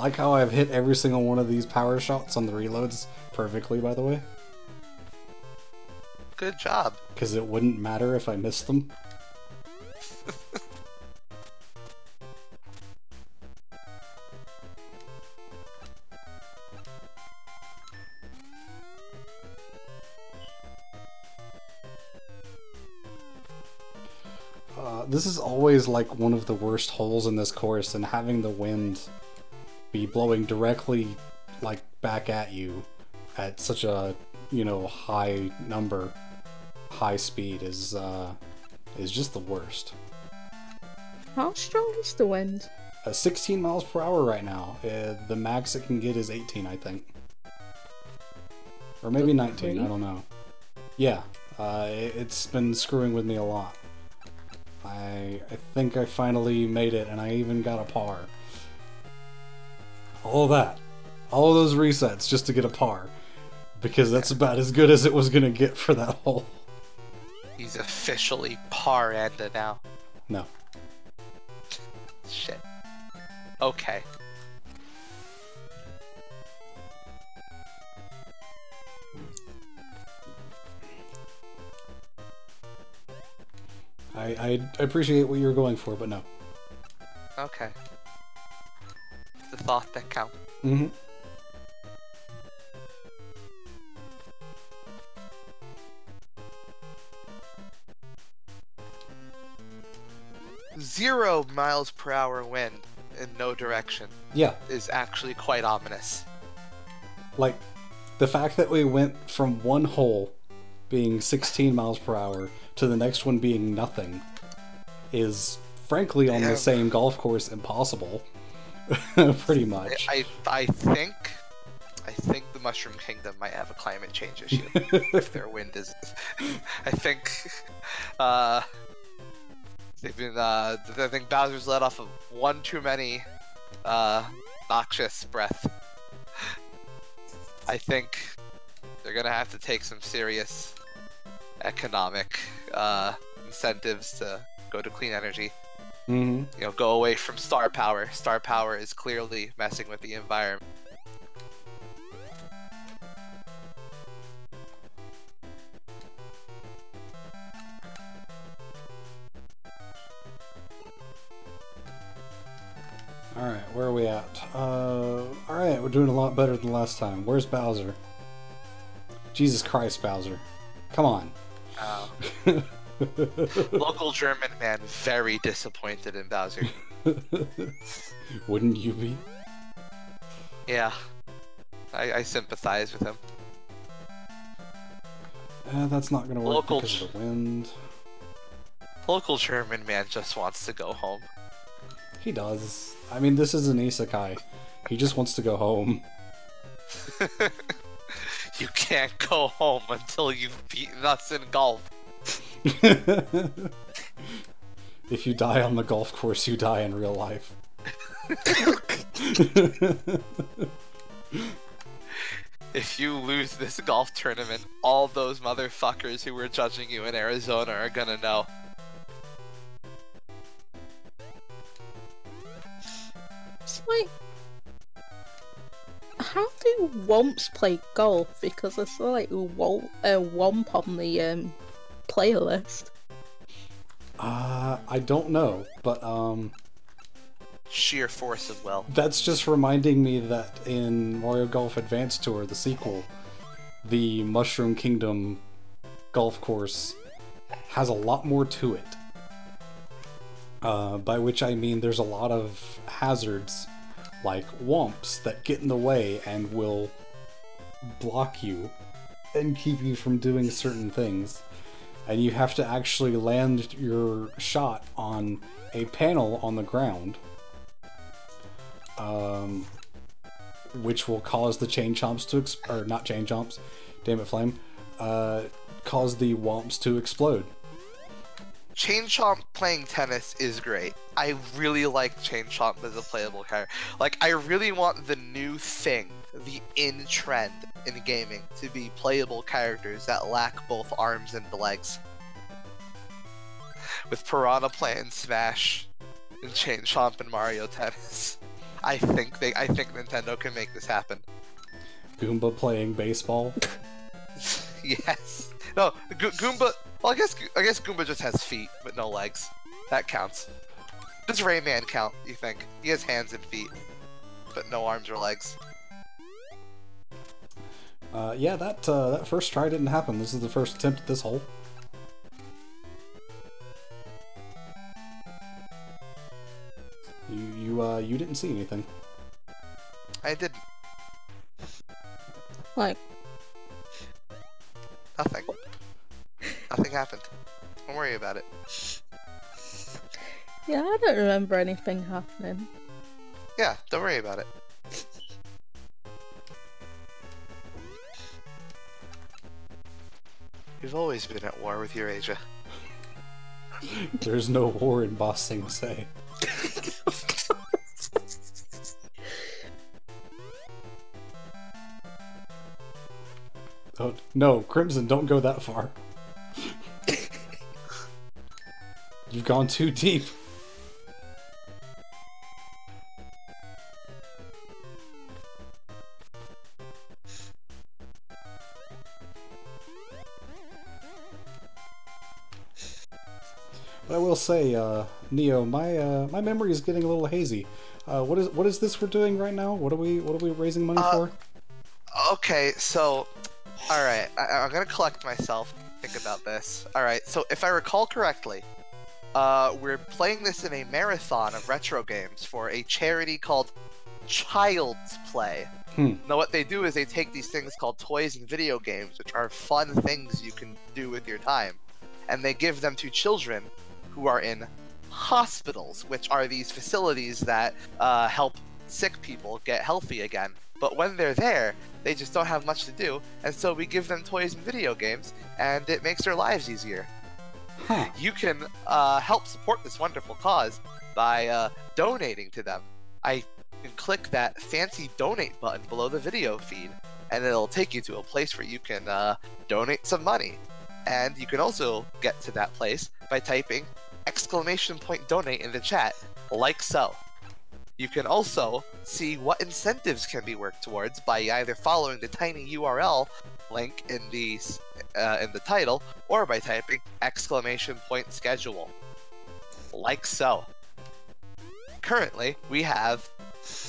Like how I've hit every single one of these power shots on the reloads perfectly, by the way. Good job. Because it wouldn't matter if I missed them. This is always like one of the worst holes in this course, and having the wind be blowing directly like back at you at such a, you know, high speed is just the worst. How strong is the wind? 16 miles per hour right now. The max it can get is 18, I think. Or maybe 19, I don't know. Yeah, it's been screwing with me a lot. I think I finally made it, and I even got a par. All that. All of those resets just to get a par. Because that's about as good as it was gonna get for that hole. He's officially par-enda now. No. Shit. Okay. I appreciate what you were going for, but no. Okay. The thought that counts. Mm-hmm. Zero miles per hour wind in no direction. Yeah. Is actually quite ominous. Like, the fact that we went from one hole being 16 miles per hour to the next one being nothing is, frankly, on the same golf course impossible. Pretty much. I think the Mushroom Kingdom might have a climate change issue if their wind is. I think they've been. I think Bowser's let off of one too many noxious breath. I think they're gonna have to take some serious economic incentives to go to clean energy. Mm-hmm. You know, go away from star power. Star power is clearly messing with the environment. Alright, where are we at? Alright, we're doing a lot better than last time. Where's Bowser? Jesus Christ, Bowser. Come on. Oh. Local German man very disappointed in Bowser. Wouldn't you be? Yeah. I sympathize with him. That's not gonna work Local because of the wind. Local German man just wants to go home. He does. I mean, this is an isekai. He just wants to go home. You can't go home until you've beaten us in golf. If you die on the golf course, you die in real life. If you lose this golf tournament, all those motherfuckers who were judging you in Arizona are gonna know. It's like, how do Womps play golf? Because I saw like a Womp on the playlist. I don't know, but Sheer force of will. that's just reminding me that in Mario Golf Advance Tour, the sequel, the Mushroom Kingdom golf course has a lot more to it. By which I mean there's a lot of hazards, like womps, that get in the way and will block you and keep you from doing certain things. And you have to actually land your shot on a panel on the ground, which will cause the chain chomps to or not chain chomps, damn it, Flame, cause the womps to explode. Chain Chomp playing tennis is great. I really like Chain Chomp as a playable character. Like, I really want the new thing, the in trend in gaming, to be playable characters that lack both arms and legs. With Piranha playing Smash and Chain Chomp and Mario Tennis. I think Nintendo can make this happen. Goomba playing baseball. Yes. No, Goomba. Well, I guess Goomba just has feet but no legs. That counts. Does Rayman count? You think he has hands and feet, but no arms or legs? Yeah, that first try didn't happen. This is the first attempt at this hole. You didn't see anything. I didn't. Like, Nothing. Nothing happened. Don't worry about it. yeah, I don't remember anything happening. Yeah, don't worry about it. You've always been at war with Eurasia. There's no war in Ba Sing Se. Oh, no, Crimson, don't go that far. You've gone too deep. But I will say, Neo, my memory is getting a little hazy. What is this we're doing right now? What are we raising money for? Okay, so, all right, I'm gonna collect myself. Think about this. All right, so if I recall correctly, we're playing this in a marathon of retro games for a charity called Child's Play. Now, what they do is they take these things called toys and video games, which are fun things you can do with your time, and they give them to children who are in hospitals, which are these facilities that help sick people get healthy again. But when they're there, they just don't have much to do, and so we give them toys and video games, and it makes their lives easier. Huh. You can help support this wonderful cause by donating to them. You can click that fancy donate button below the video feed, and it'll take you to a place where you can donate some money. And you can also get to that place by typing !donate in the chat, like so. You can also see what incentives can be worked towards by either following the tiny URL link in the title, or by typing !schedule, like so. Currently, we have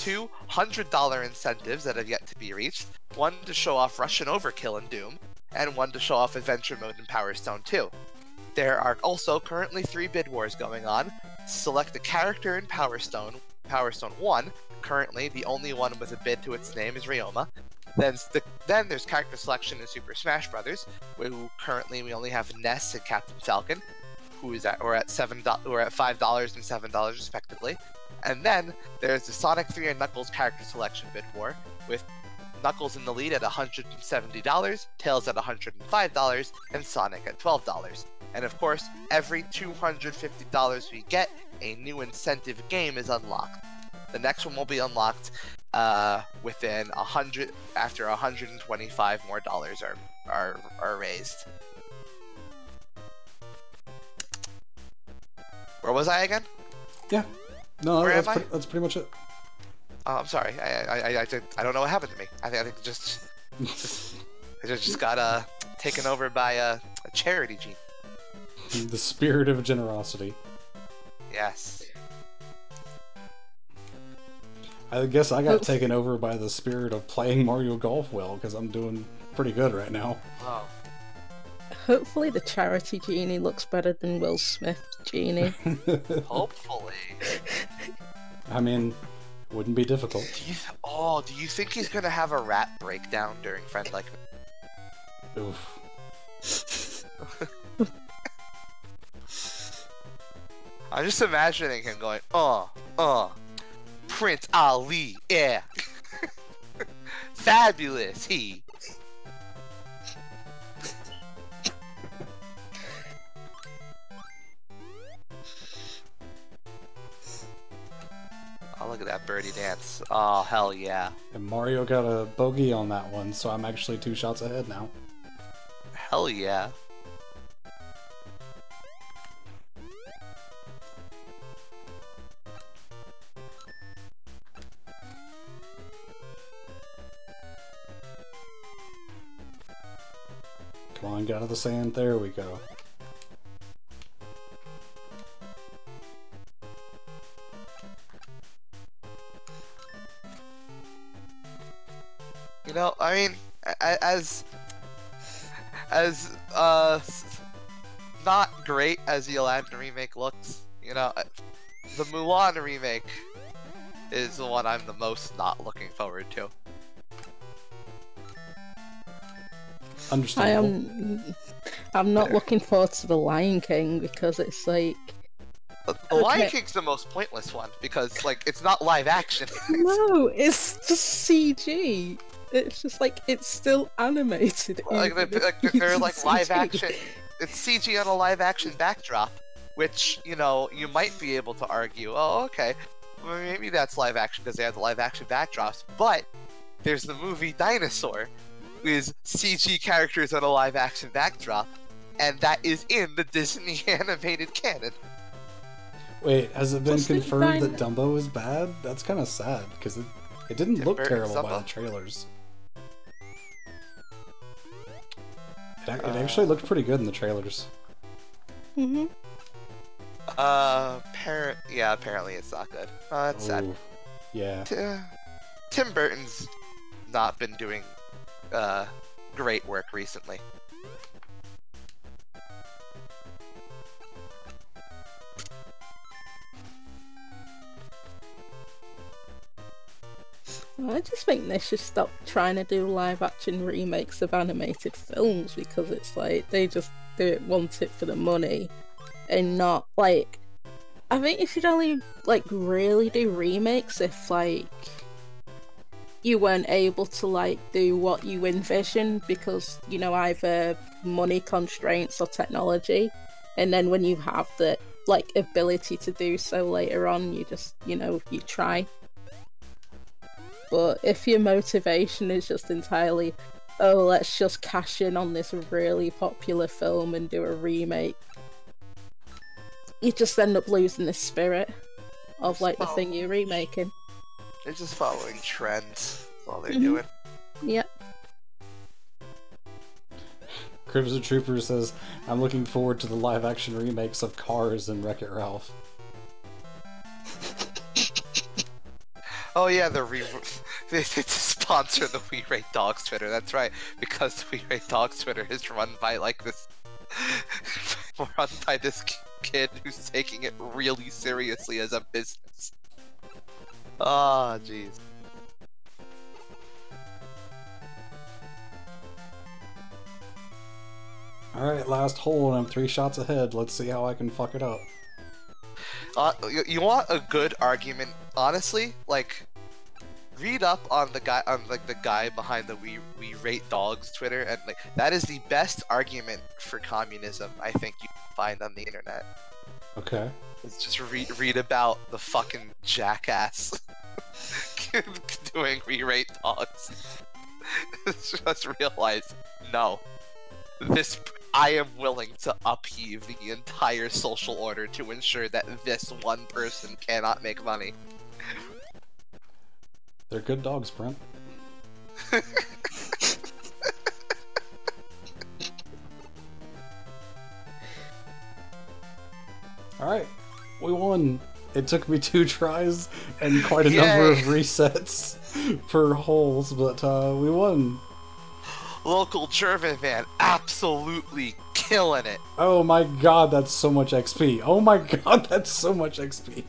two $100 incentives that have yet to be reached, one to show off Russian Overkill in Doom, and one to show off Adventure Mode in Power Stone 2. There are also currently 3 bid wars going on. Select a character in Power Stone 1. Currently, the only one with a bid to its name is Ryoma. Then there's character selection in Super Smash Bros., where currently we only have Ness and Captain Falcon, we're at $5 and $7 respectively. And then there's the Sonic 3 and Knuckles character selection bid war, with Knuckles in the lead at $170, Tails at $105, and Sonic at $12. And of course, every $250 we get, a new incentive game is unlocked. The next one will be unlocked within 100 after 125 more dollars are raised. Where was I again? Yeah. No, Where that's pretty much it. I'm sorry. I don't know what happened to me. I think I just got taken over by a charity gene. The spirit of generosity. Yes. I guess I got taken over by the spirit of playing Mario Golf well, because I'm doing pretty good right now. Oh. Hopefully the charity genie looks better than Will Smith's genie. Hopefully. I mean, wouldn't be difficult. Do you think he's gonna have a rap breakdown during Friend Like Me? Oof. I'm just imagining him going, Prince Ali, yeah. Fabulous, he. Oh, look at that birdie dance. Oh, hell yeah. And Mario got a bogey on that one, so I'm actually 2 shots ahead now. Hell yeah. Come on, get out of the sand. There we go. You know, I mean, as not great as the Aladdin remake looks, you know, the Mulan remake is the one I'm the most not looking forward to. Understandable. I'm not looking forward to the Lion King because it's like The Lion King's the most pointless one because, like, it's not live action. no, it's just CG. It's just like it's still animated. Like they're like live action. It's CG on a live action backdrop, which, you know, you might be able to argue, oh, okay, well, maybe that's live action because they have the live action backdrops. But there's the movie Dinosaur with CG characters on a live action backdrop, and that is in the Disney animated canon. Wait, has it been confirmed that Dumbo is bad? That's kind of sad because it didn't look terrible by the trailers. It actually looked pretty good in the trailers. Mm-hmm. Apparently it's not good. That's sad. Yeah. Tim Burton's not been doing great work recently. I just think they should stop trying to do live action remakes of animated films because it's like they just want it for the money and not like. I think you should only like really do remakes if like you weren't able to like do what you envision because, you know, either money constraints or technology, and then when you have the like ability to do so later on, you just, you know, you try. But if your motivation is just entirely, oh, let's just cash in on this really popular film and do a remake, you just end up losing the spirit of like the thing you're remaking. They're just following trends. That's all they're doing. Yep. Crimson Trooper says, I'm looking forward to the live action remakes of Cars and Wreck-It Ralph. Oh yeah, they sponsor the We Rate Dogs Twitter. That's right, because the We Rate Dogs Twitter is run by like this, run by this kid who's taking it really seriously as a business. Ah, jeez. Alright, last hole and I'm 3 shots ahead. Let's see how I can fuck it up. You want a good argument? Honestly, like, read up on the guy behind the We Rate Dogs Twitter, and like that is the best argument for communism I think you can find on the internet. Okay. It's just read about the fucking jackass doing We Rate Dogs. Just realize, no, I am willing to upheave the entire social order to ensure that this one person cannot make money. They're good dogs, Brent. Alright, we won. It took me 2 tries and quite a number of resets per holes, but we won. Local German man, absolutely killing it. Oh my god, that's so much XP. Oh my god, that's so much XP.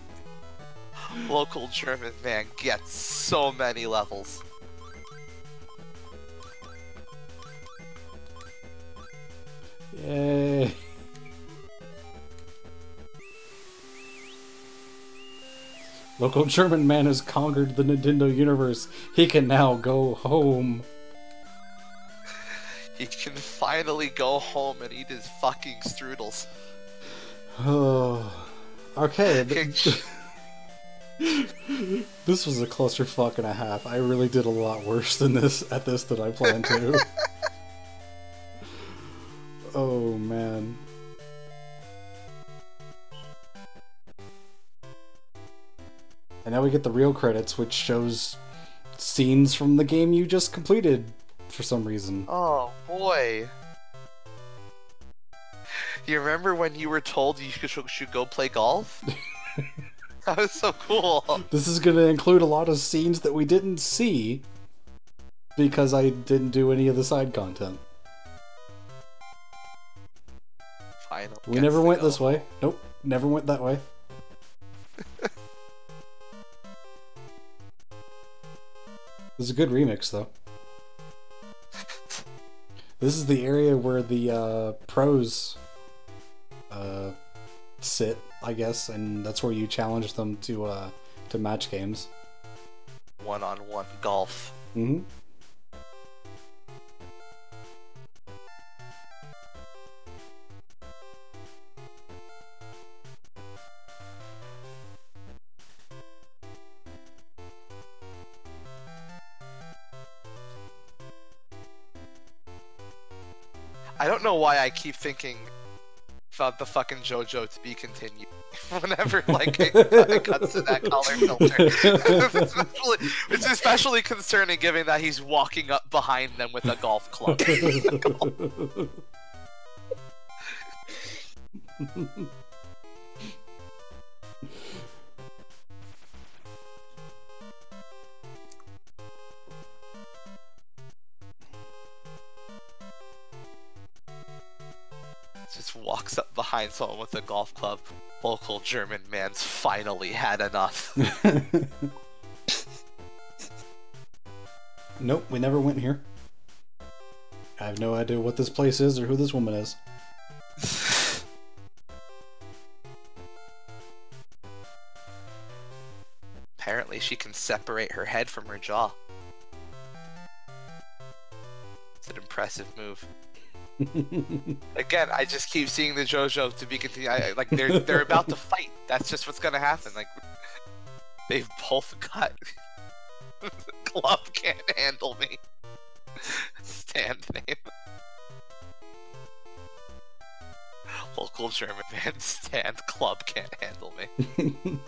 Local German man gets so many levels. Yay. Local German man has conquered the Nintendo universe. He can now go home. He can finally go home and eat his fucking strudels. Oh. Okay. This was a clusterfuck and a half. I really did a lot worse than this than I planned to. Oh man. And now we get the real credits, which shows scenes from the game you just completed for some reason. Oh boy. You remember when you were told you should go play golf? That was so cool. This is going to include a lot of scenes that we didn't see because I didn't do any of the side content. Final. We never went this way. Nope, never went that way. This is a good remix, though. This is the area where the pros sit, I guess, and that's where you challenge them to match games. One-on-one golf. Mm-hmm. I don't know why I keep thinking about the fucking JoJo to be continued. Whenever like it cuts to that color filter, it's especially concerning given that he's walking up behind them with a golf club. Just walks up behind someone with a golf club. Local German man's finally had enough. Nope, we never went here. I have no idea what this place is or who this woman is. Apparently she can separate her head from her jaw. It's an impressive move. Again, I just keep seeing the JoJo to be continued. Like they're about to fight. That's just what's gonna happen. Like they've both got. The club can't handle me. Stand name. Local German man stand club can't handle me.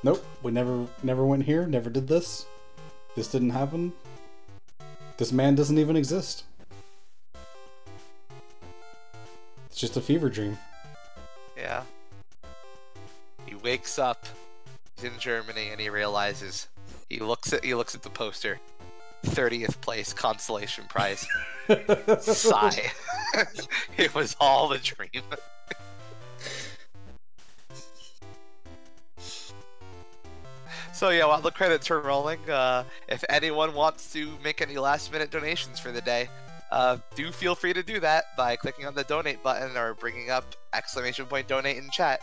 Nope, we never went here, never did this. This didn't happen. This man doesn't even exist. It's just a fever dream. Yeah. He wakes up, he's in Germany, and he realizes he looks at the poster. 30th place consolation prize. Sigh. It was all a dream. So yeah, while the credits are rolling, if anyone wants to make any last-minute donations for the day, do feel free to do that by clicking on the donate button or bringing up !donate in chat.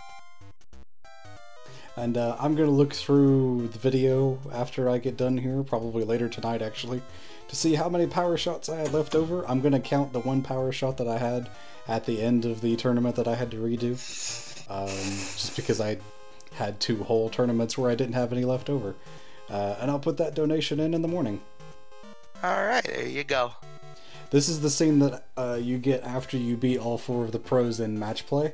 And I'm going to look through the video after I get done here, probably later tonight actually, to see how many power shots I had left over. I'm going to count the one power shot that I had at the end of the tournament that I had to redo. Just because I had 2 whole tournaments where I didn't have any left over. And I'll put that donation in the morning. Alright, there you go. This is the scene that you get after you beat all 4 of the pros in match play.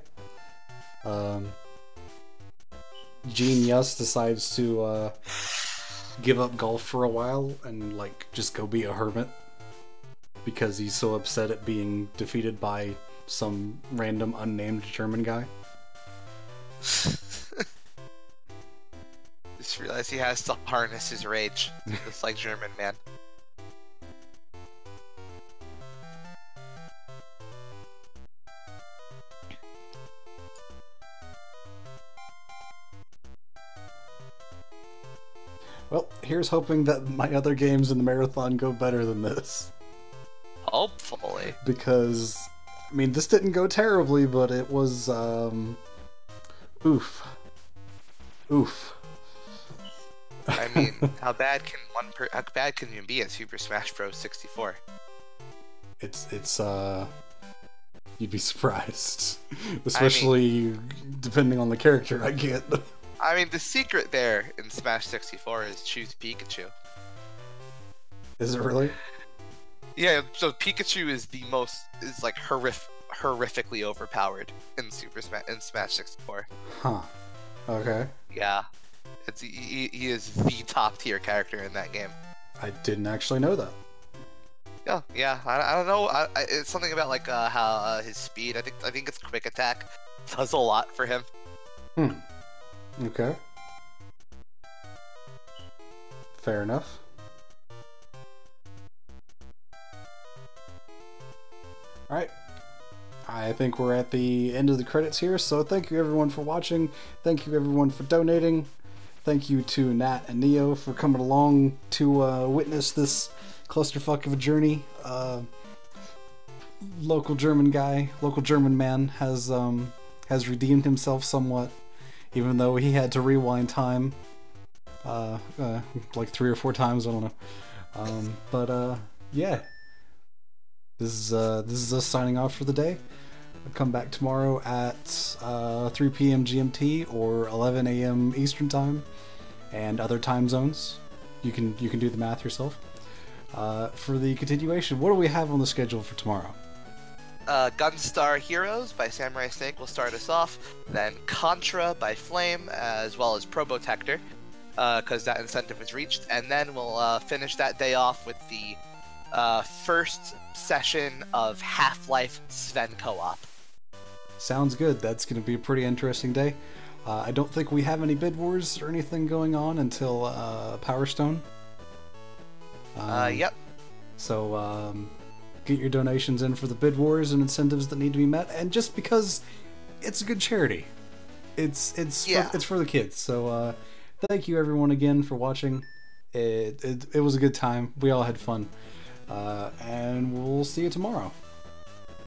Gene Yus decides to give up golf for a while and like just go be a hermit because he's so upset at being defeated by some random unnamed German guy. Just realized he has to harness his rage, just like German man. Well, here's hoping that my other games in the marathon go better than this. Hopefully. Because, I mean, this didn't go terribly, but it was, oof. Oof. I mean, how bad can you be at Super Smash Bros. 64? It's you'd be surprised. Especially depending on the character I get. I mean, the secret there in Smash 64 is choose Pikachu. Is it really? Yeah, so Pikachu is like horrifically overpowered in Smash 64. Huh. Okay. Yeah. He is the top tier character in that game. I didn't actually know that. Oh yeah, I don't know. It's something about like how his speed. I think it's quick attack does a lot for him. Okay. Fair enough. Alright. I think we're at the end of the credits here, so thank you everyone for watching. Thank you everyone for donating. Thank you to Nat and Neo for coming along to witness this clusterfuck of a journey. Local German man has redeemed himself somewhat, even though he had to rewind time like 3 or 4 times. I don't know. Yeah. This is us signing off for the day. I'll come back tomorrow at 3 p.m. GMT or 11 a.m. Eastern Time, and other time zones. You can do the math yourself. For the continuation, what do we have on the schedule for tomorrow? Gunstar Heroes by Samurai Snake will start us off. Then Contra by Flame, as well as Probotector, because that incentive was reached. And then we'll finish that day off with the first session of Half-Life Sven co-op. Sounds good. That's going to be a pretty interesting day. I don't think we have any bid wars or anything going on until Power Stone. Yep. So get your donations in for the bid wars and incentives that need to be met, and just because it's a good charity, it's for the kids. So thank you everyone again for watching. It was a good time. We all had fun, and we'll see you tomorrow.